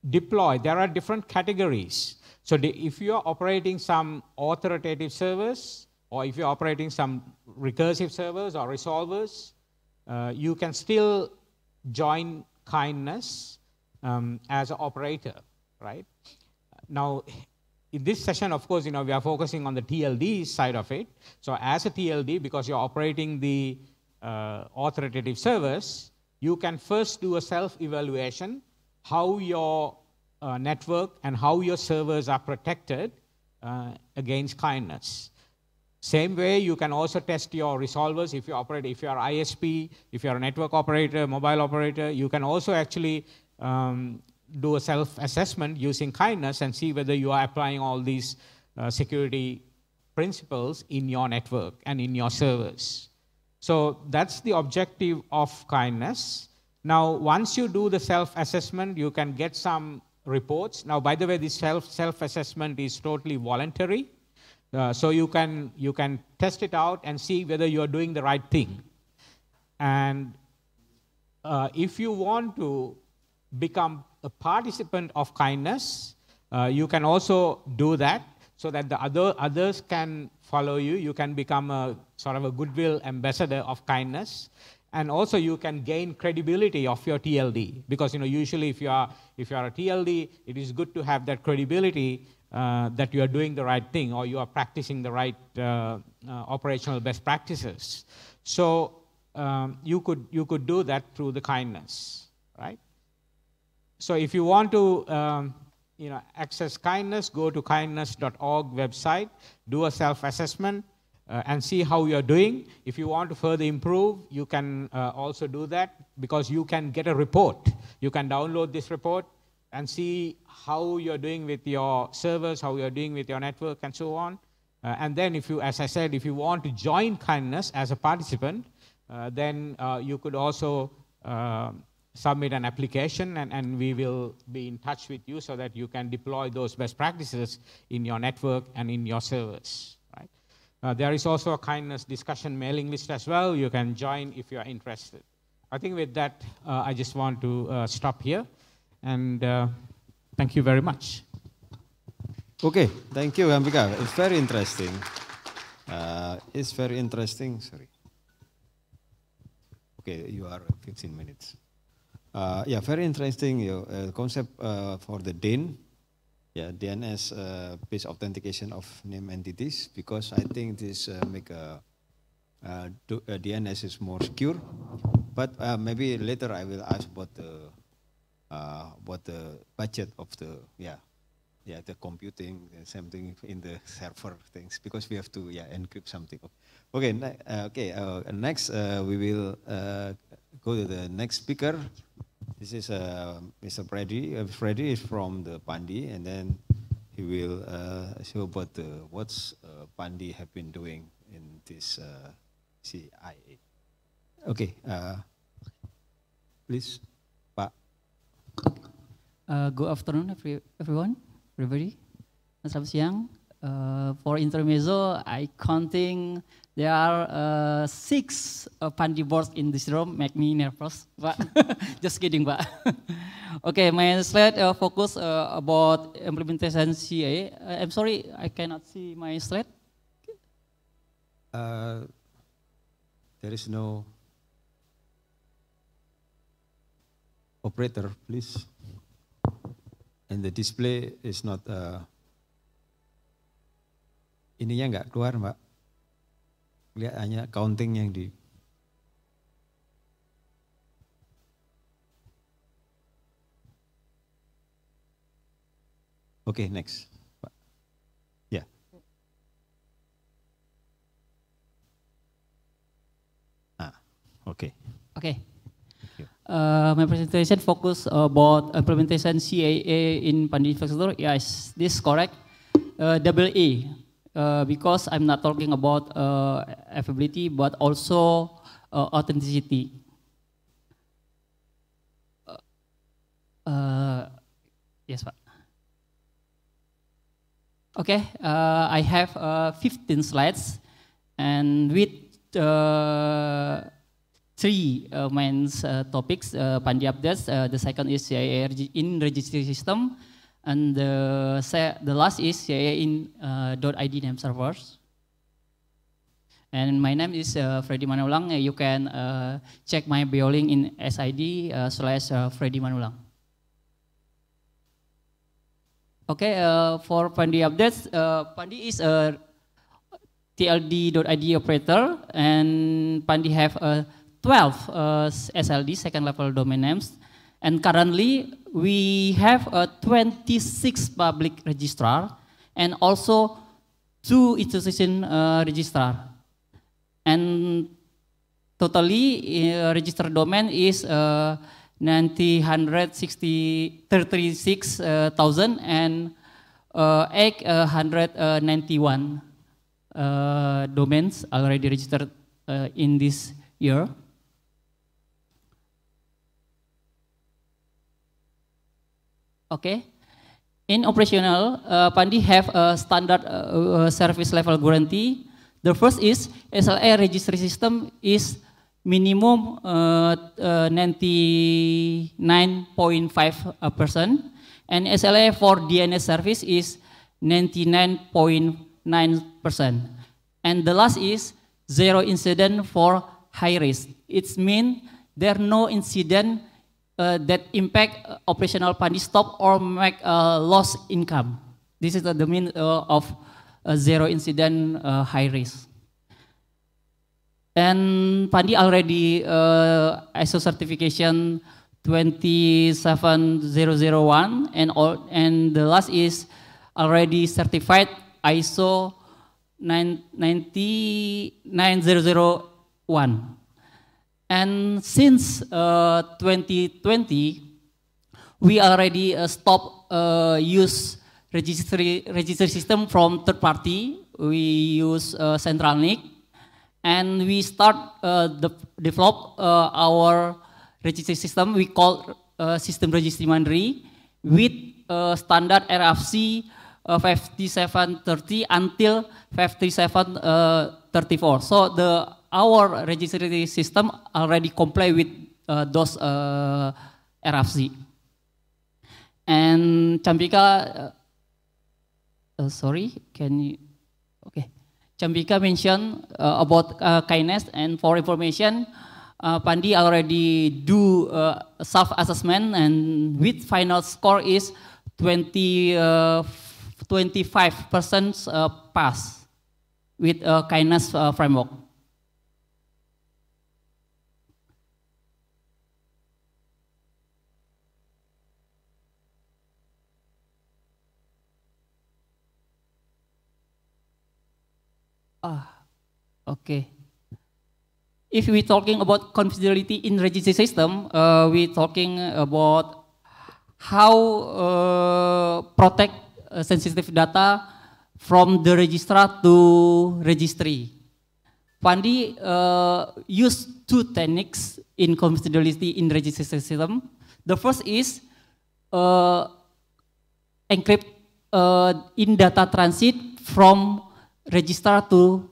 deploy. There are different categories. So if you are operating some authoritative servers, or if you're operating some recursive servers or resolvers, you can still join kindness as an operator. Right? Now, in this session, of course, we are focusing on the TLD side of it. So as a TLD, because you're operating the authoritative servers, you can first do a self-evaluation, how your network and how your servers are protected against kindness. Same way, you can also test your resolvers. If you are ISP, if you're a network operator, mobile operator, you can also actually do a self-assessment using kindness and see whether you are applying all these security principles in your network and in your servers. So that's the objective of kindness. Now, once you do the self-assessment, you can get some reports. Now, by the way, this self-assessment is totally voluntary. So you can test it out and see whether you are doing the right thing. And if you want to become a participant of kindness, you can also do that. so that the others can follow you. You can become a sort of a goodwill ambassador of kindness. And also you can gain credibility of your TLD, because usually if you are a TLD, it is good to have that credibility that you are doing the right thing, or you are practicing the right operational best practices. So you could do that through the kindness, right? So if you want to access kindness, go to kindness.org website, do a self-assessment, and see how you're doing. If you want to further improve, you can also do that, because you can get a report. You can download this report and see how you're doing with your servers, how you're doing with your network, and so on. And then as I said, if you want to join kindness as a participant, then you could also submit an application, and we will be in touch with you so that you can deploy those best practices in your network and in your servers. There is also a kindness discussion mailing list as well. You can join if you are interested. I think with that, I just want to stop here. And thank you very much. Okay, thank you, Champika. It's very interesting. It's very interesting. Sorry. Okay, you are 15 minutes. Yeah, very interesting. Your concept for the DIN. Yeah, DNS-based authentication of name entities, because I think this make DNS is more secure. But maybe later I will ask about the budget of the the computing, something in the server things, because we have to encrypt something. Okay, next we will go to the next speaker. This is Mr. Freddy. Freddy is from the Pandi, and then he will show about what's Pandi have been doing in this CIA. Okay, please, Pak. Good afternoon, everybody. Selamat siang. For intermezzo, I counting there are 6 Pandi boards in this room, make me nervous, Pak. Just kidding, Pak. Okay, my slide focus about implementation CA. I'm sorry, I cannot see my slide. There is no operator, please. And the display is not, ininya nggak keluar, Mbak. Lihat hanya counting yang di. Okay, next. Yeah. Okay. Okay. My presentation focus about implementation CAA in Pandi infrastructure. Yes, this is correct. Double A. Because I'm not talking about availability, but also authenticity. Yes, Pak. Okay, I have 15 slides, and with 3 main topics, Pandi updates. The second is CIA in registry system. And the last is CIA in .id name servers. And my name is Freddy Manullang. You can check my bio link in SID/Freddy Manullang. Okay, for Pandi updates, Pandi is a TLD.id operator, and Pandi have 12 SLD, second level domain names. And currently, we have 26 public registrar and also 2 institution registrar. And totally, registered domain is 936,000 and 891 domains already registered in this year. Okay, in operational, Pandi have a standard service level guarantee. The first is SLA registry system is minimum 99.5%, and SLA for DNS service is 99.9%. And the last is 0 incident for high risk. It means there are no incident that impact operational Pandi stop or make loss income. This is the mean of 0 incident high risk. And Pandi already ISO certification 27001 and the last is already certified ISO 99001. And since 2020, we already stop use registry system from third party. We use central NIC, and we start develop our registry system. We call system registry mandiri with standard RFC 5730 until 5734. So our registry system already comply with those RFC. And Champika, sorry, can you? Okay, Champika mentioned about kindness, and for information, Pandi already do self-assessment, and with final score is 25% pass with kindness framework. Okay. If we're talking about confidentiality in registry system, we're talking about how protect sensitive data from the registrar to registry. Pandi use two techniques in confidentiality in registry system. The first is encrypt in data transit from registrar to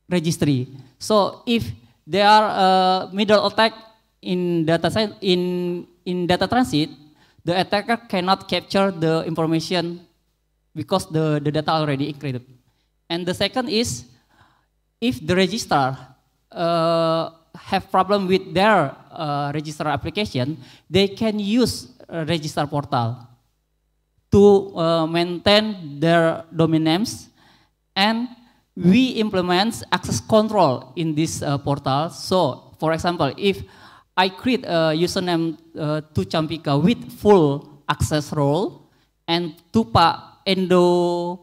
registry. So if there are middle attack in data transit, the attacker cannot capture the information because the data already encrypted. And the second is, if the registrar have problem with their registrar application, they can use a registrar portal to maintain their domain names, and we implement access control in this portal. So, for example, if I create a username to Champika with full access role and to Pak Endo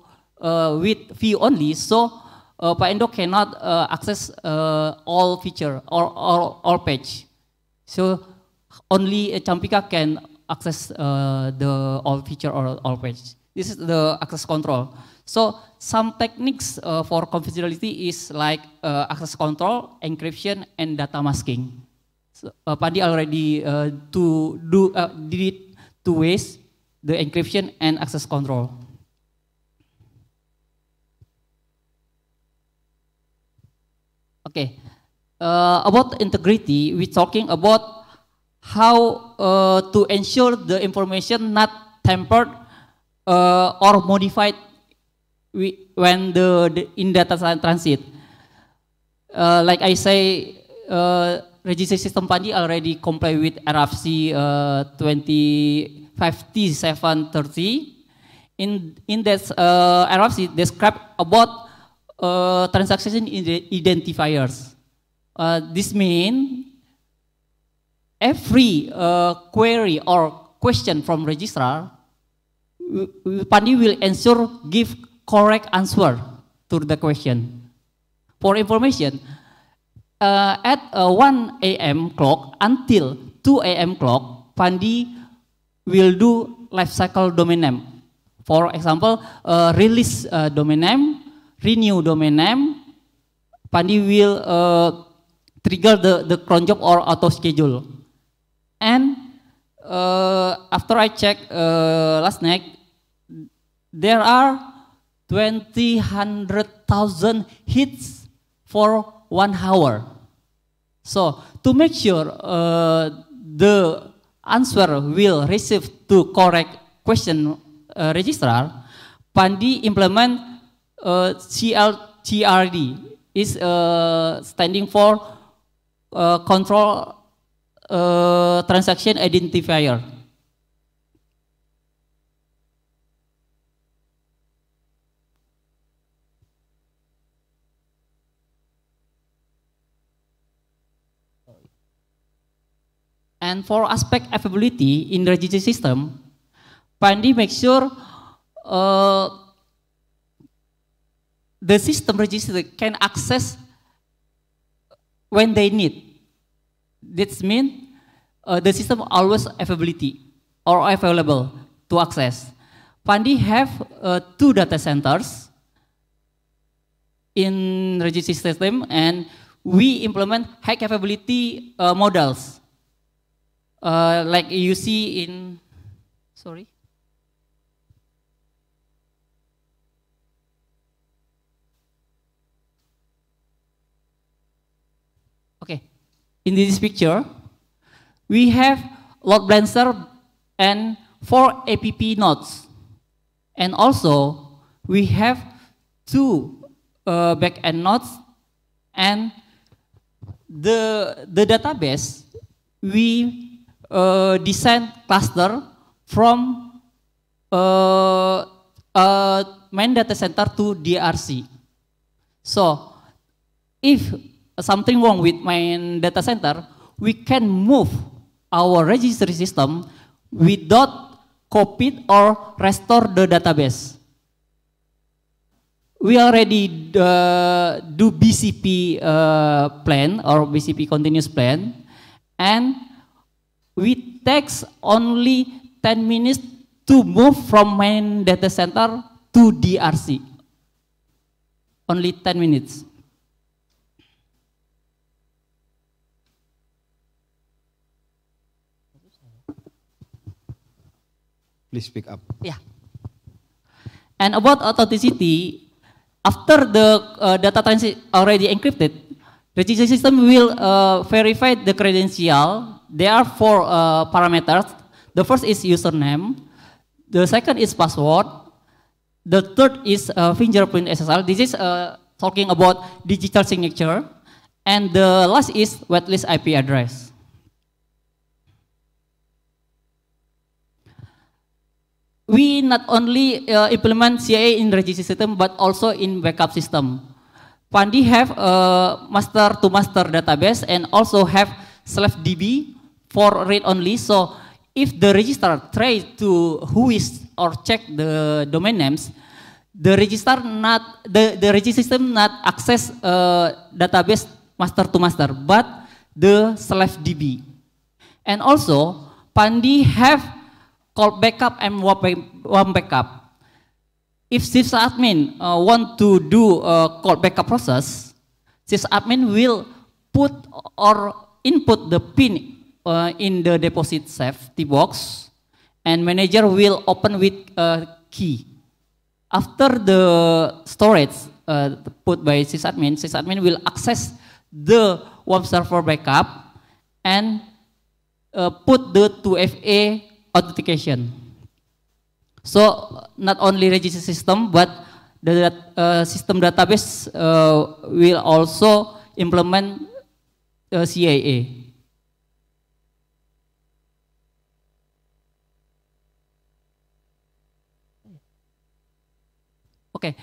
with view only, so Pak Endo cannot access all feature or all page. So only Champika can access the all feature or all page. This is the access control. So some techniques for confidentiality is like access control, encryption, and data masking. So, Pandi already did it two ways: the encryption and access control. Okay, about integrity, we're talking about how to ensure the information not tampered or modified when in data transit. Like I say, registry system Pandi already comply with RFC 25730. In that RFC describe about transaction identifiers. This means every query or question from registrar, Pandi will ensure give correct answer to the question. For information, at 1 a.m. clock until 2 a.m. clock, Pandi will do lifecycle domain name. For example, release domain name, renew domain name. Pandi will trigger the cron job or auto schedule. And after I check last night, there are 200,000 hits for 1 hour. So to make sure the answer will receive to correct question registrar, Pandi implement CLTRD is standing for control transaction identifier. And for aspect availability in the registry system, Pandi makes sure the system register can access when they need. That means the system always availability or available to access. Pandi have 2 data centers in registry system, and we implement high capability models. Like you see in, sorry. Okay, in this picture, we have load balancer and 4 APP nodes. And also, we have 2 backend nodes, and the database, we design cluster from main data center to DRC. So, if something wrong with main data center, we can move our registry system without copy or restore the database. We already do BCP plan or BCP continuous plan, and we takes only 10 minutes to move from main data center to DRC. Only 10 minutes. Please speak up. Yeah. And about authenticity, after the data transit already encrypted, registry system will verify the credential. There are 4 parameters. The first is username. The second is password. The third is fingerprint SSL. This is talking about digital signature. And the last is waitlist IP address. We not only implement CIA in registry system, but also in backup system. Pandi have a master-to-master database and also have /DB for read-only. So if the registrar tries to whois or check the domain names, the registry system not access database master-to-master, but the /DB. And also, Pandi have call backup and one backup. If sysadmin want to do a call backup process, sysadmin will put or input the PIN in the deposit safety box, and manager will open with a key. After the storage put by sysadmin, sysadmin will access the web server backup and put the 2FA authentication. So not only registry system, but the system database will also implement CIA. Okay,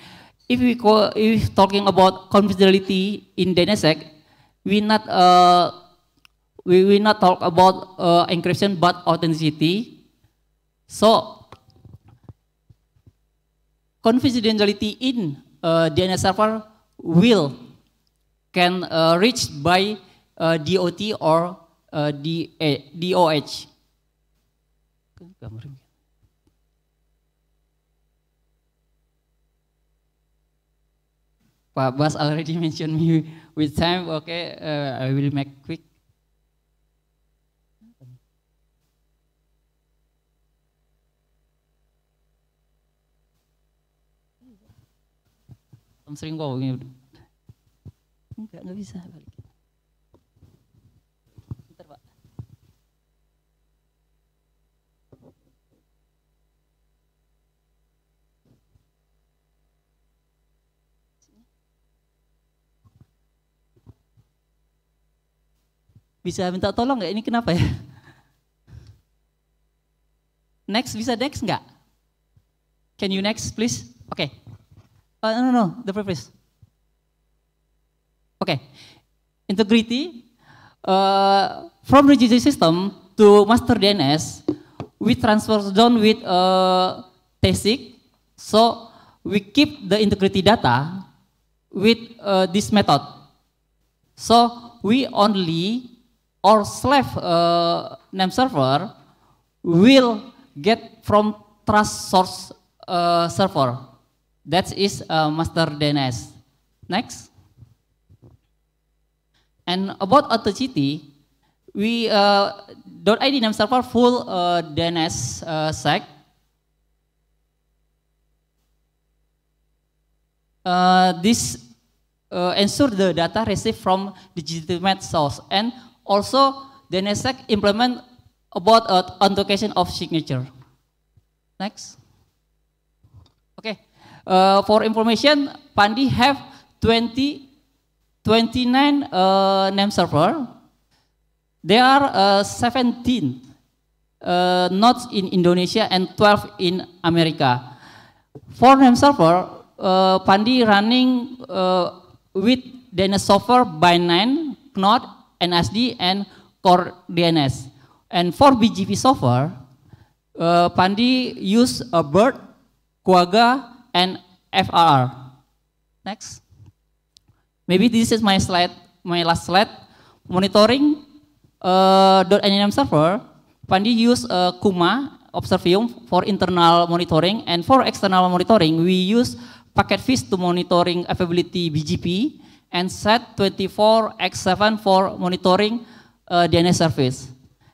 if talking about confidentiality in DNSSEC, we not talk about encryption but authenticity. So confidentiality in DNS server can reach by DOT or DOH. Pak Bas already mentioned me with time. Okay, I will make quick. Sering wow, nggak bisa balik. Bentar, Pak. Bisa minta tolong nggak? Ini kenapa ya? Next, bisa next nggak? Can you next, please? Oke. No, the previous. Oke. Integrity from registry system to master DNS, we transfer down with TSIG. So we keep the integrity data with this method. So we only or slave name server will get from trust source server. That is master DNS. Next. And about authenticity, we .id name server full DNS sec. This ensure the data received from legitimate source, and also DNSSEC implement about authentication of signature. Next. Okay. For information, Pandi have 29 name server. There are 17 nodes in Indonesia and 12 in America. For name server, Pandi running with DNS software by 9, Node, NSD, and Core DNS. And for BGP software, Pandi use BERT, Quagga, and FRR. Next. Maybe this is my slide, my last slide. Monitoring .name server, Pandi use Kuma Observium for internal monitoring, and for external monitoring, we use Packetfish to monitoring availability BGP, and set 24x7 for monitoring DNS service.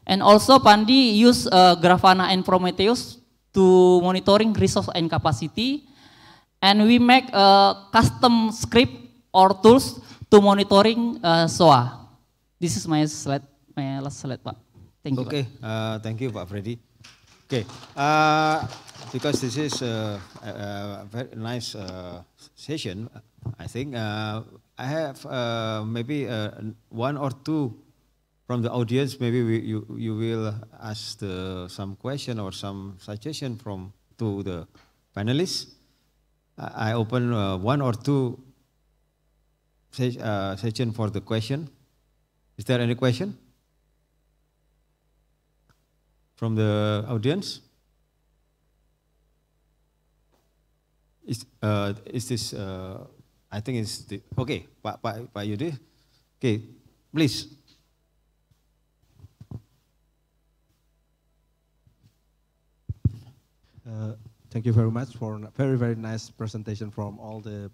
And also Pandi use Grafana and Prometheus to monitoring resource and capacity, and we make a custom script or tools to monitoring SOA. This is my slide, my last slide, Pak. Thank you. Okay, thank you, Pak Freddy. Okay, because this is a very nice session, I think I have maybe one or two from the audience. Maybe you will ask some question or some suggestion to the panelists. I open one or two session for the question. Is there any question from the audience? Is this? I think it's the, okay, Pak Yudi. Okay, please. Thank you very much for a very nice presentation from all the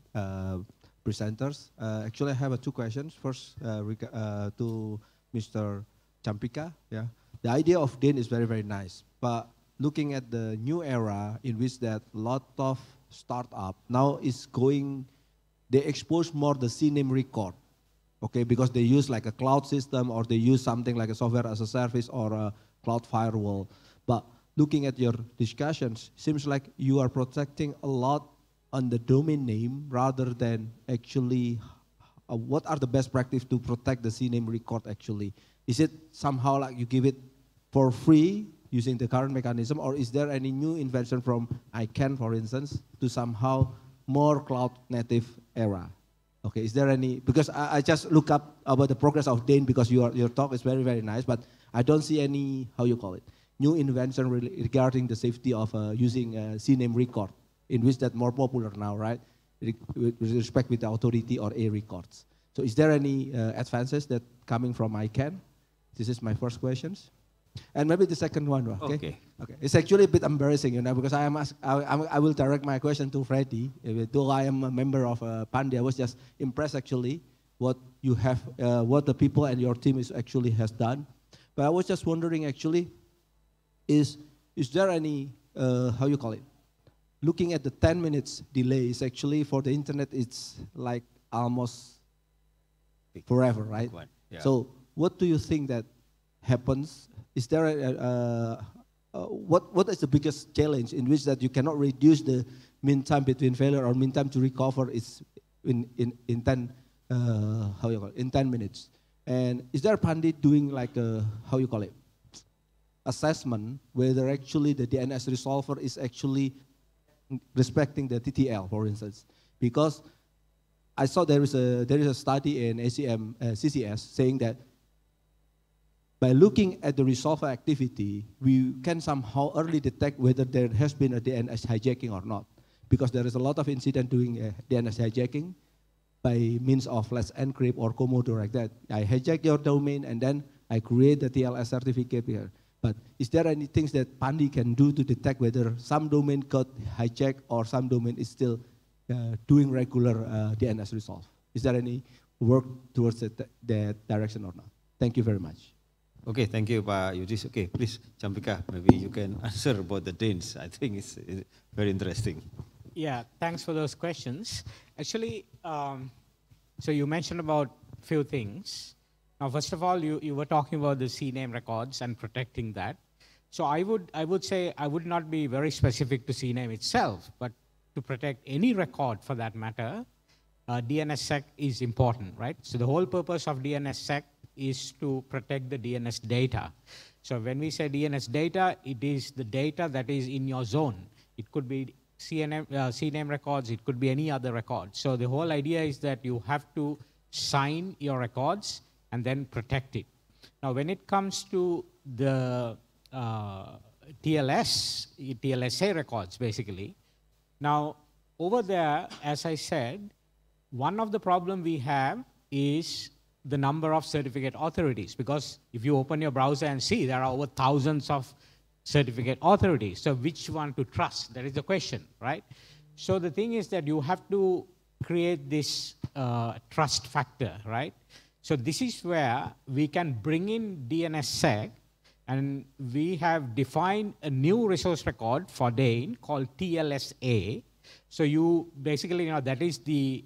presenters. Actually, I have two questions. First, to Mr. Champika. Yeah, the idea of DIN is very nice, but looking at the new era in which that lot of startup now is going, they expose more the CNAME record, okay, because they use like a cloud system or they use something like a software as a service or a cloud firewall. But looking at your discussions, seems like you are protecting a lot on the domain name rather than actually what are the best practice to protect the CNAME record actually? Is it somehow like you give it for free using the current mechanism, or is there any new invention from ICANN, for instance, to somehow more cloud native era? Okay, is there any, because I just look up about the progress of DANE because your talk is very nice, but I don't see any, how you call it, new invention regarding the safety of using CNAME record, in which that more popular now, right? With respect with the authority or A records. So is there any advances that coming from ICANN? This is my first questions. And maybe the second one, okay? Okay. It's actually a bit embarrassing, you know, because I will direct my question to Freddy. Though I am a member of Pandi, I was just impressed actually what you have, what the people and your team is actually has done. But I was just wondering actually, is there any, how you call it? Looking at the 10 minutes delay is actually for the internet, it's like almost forever, right? Yeah. So what do you think that happens? Is there what is the biggest challenge in which that you cannot reduce the mean time between failure or mean time to recover is in 10 how you call it, in 10 minutes? And is there Pandi doing like a, how you call it, assessment whether actually the DNS resolver is actually respecting the TTL, for instance? Because I saw there is a study in ACM CCS saying that by looking at the resolver activity, we can somehow early detect whether there has been a DNS hijacking or not. Because there is a lot of incident doing DNS hijacking by means of let's encrypt or Komodo like that. I hijack your domain and then I create the TLS certificate here. But is there any things that Pandi can do to detect whether some domain got hijacked or some domain is still doing regular DNS resolve? Is there any work towards that direction or not? Thank you very much. Okay, thank you, Pak Yudis. Okay, please, Champika, maybe you can answer about the DNS. I think it's very interesting. Yeah, thanks for those questions. Actually, so you mentioned about few things. Now, first of all, you were talking about the CNAME records and protecting that. So I would say I would not be very specific to CNAME itself, but to protect any record for that matter, DNSSEC is important, right? So the whole purpose of DNSSEC is to protect the DNS data. So when we say DNS data, it is the data that is in your zone. It could be CNAME records, it could be any other record. So the whole idea is that you have to sign your records and then protect it. Now, when it comes to the TLSA records, basically, now over there, as I said, one of the problem we have is the number of certificate authorities, because if you open your browser and see, there are over thousands of certificate authorities. So which one to trust? That is the question, right? So the thing is that you have to create this trust factor, right? So this is where we can bring in DNSSEC, and we have defined a new resource record for DANE called TLSA. So you basically, that is the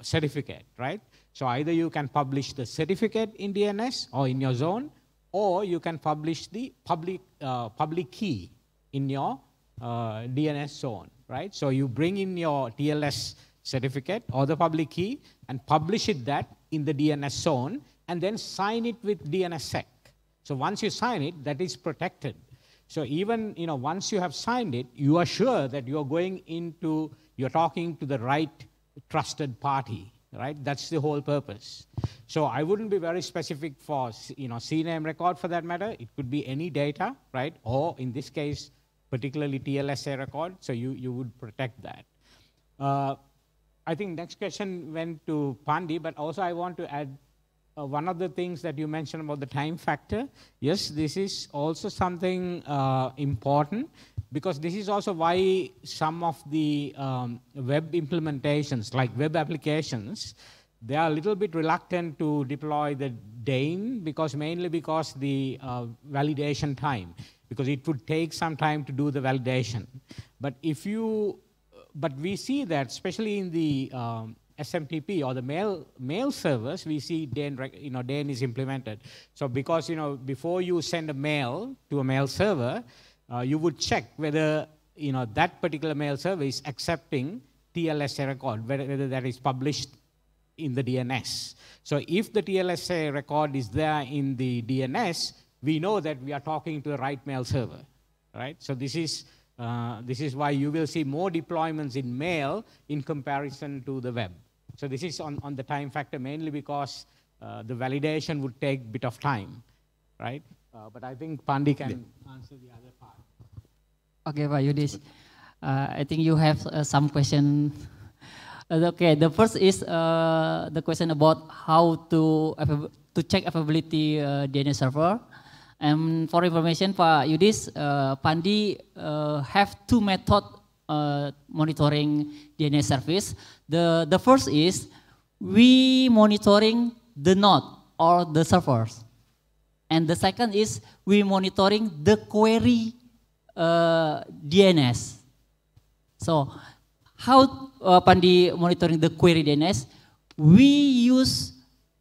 certificate, right? So either you can publish the certificate in DNS or in your zone, or you can publish the public key in your DNS zone, right? So you bring in your TLS certificate or the public key and publish it that in the DNS zone and then sign it with DNSSEC. So once you sign it, that is protected. So even once you have signed it, you are sure that you're talking to the right trusted party, right? That's the whole purpose. So I wouldn't be very specific for CNAME record for that matter. It could be any data, right? Or in this case, particularly TLSA record. So you would protect that. I think next question went to Pandi, but also I want to add one of the things that you mentioned about the time factor. Yes, this is also something important, because this is also why some of the web implementations, like web applications, they are a little bit reluctant to deploy the DANE, mainly because the validation time, because it would take some time to do the validation. But we see that, especially in the SMTP or the mail servers, we see DANE is implemented. So because before you send a mail to a mail server, you would check whether that particular mail server is accepting TLSA record, whether that is published in the DNS. So if the TLSA record is there in the DNS, we know that we are talking to the right mail server, right? So this is why you will see more deployments in mail in comparison to the web. So this is on the time factor, mainly because the validation would take a bit of time, right? But I think Pandi can answer the other part. Okay, Pak Yudis. I think you have some question. Okay, the first is the question about how to check availability DNS server. And for information, Pak Yudis, Pandi have two methods monitoring DNS service. The first is we monitoring the node or the servers. And the second is we monitoring the query DNS. So how Pandi monitoring the query DNS? We use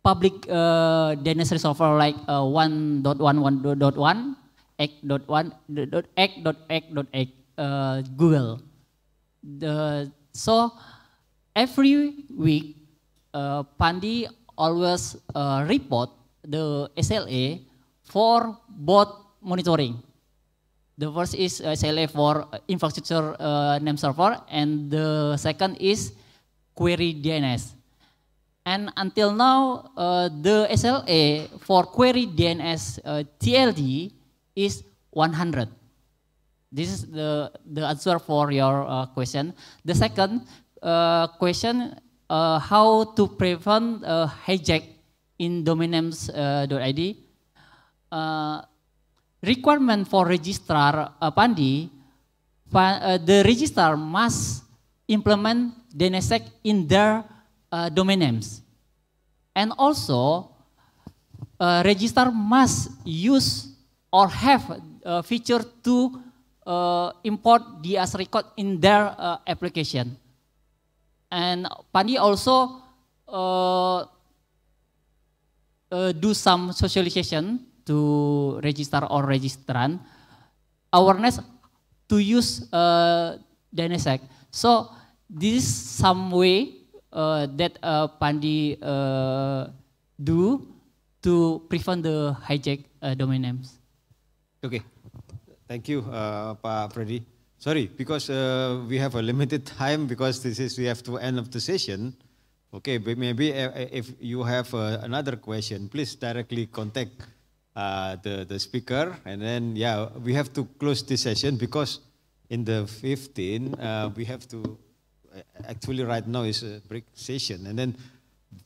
public DNS resolver like 1.11.1, egg.1.egg.egg.egg Google. So every week, Pandi always report the SLA for both monitoring. The first is SLA for infrastructure name server, and the second is query DNS. And until now, the SLA for query DNS TLD is 100. This is the answer for your question. The second question, how to prevent hijack in domain names.id. Requirement for registrar Pandi, the registrar must implement DNSSEC in their domain names. And also, registrar must use or have a feature to import DS record in their application. And Pandi also do some socialization to register or registrant, awareness to use DNSSEC. So this is some way that Pandi do to prevent the hijack domain names. Okay, thank you, Pak Freddy. Sorry, because we have a limited time because we have to end of the session. Okay, but maybe if you have another question, please directly contact the speaker, and then we have to close this session because in the 15 we have to actually right now is a break session, and then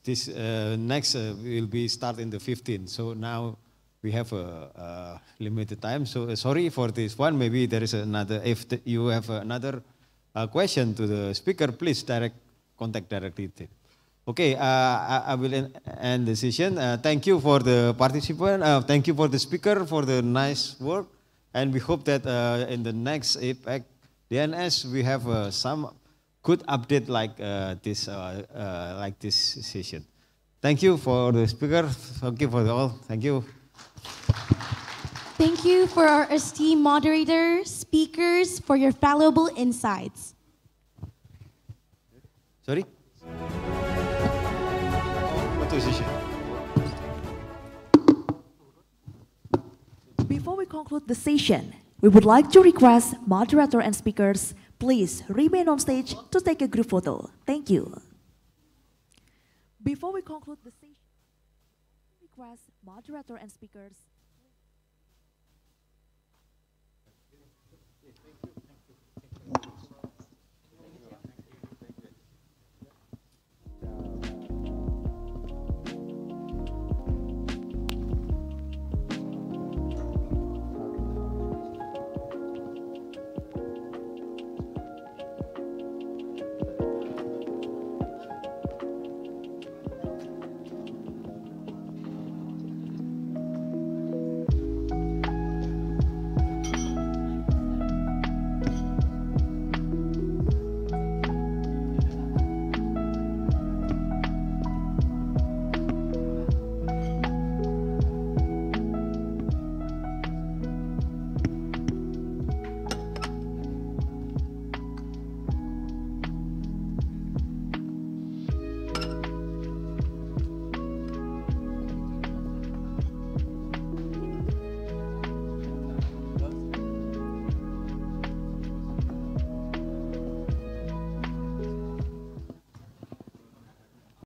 this next will be start in the 15. So now we have a limited time. So sorry for this one. Maybe there is another. If you have another question to the speaker, please contact directly. Okay, I will end the session. Thank you for the participant. Thank you for the speaker for the nice work. And we hope that in the next APAC DNS we have some good update like this session. Thank you for the speaker. Thank you for all. Thank you. Thank you for our esteemed moderators, speakers, for your valuable insights. Sorry? Before we conclude the session, we would like to request moderator and speakers, please remain on stage to take a group photo. Thank you. Before we conclude the session, request moderator and speakers,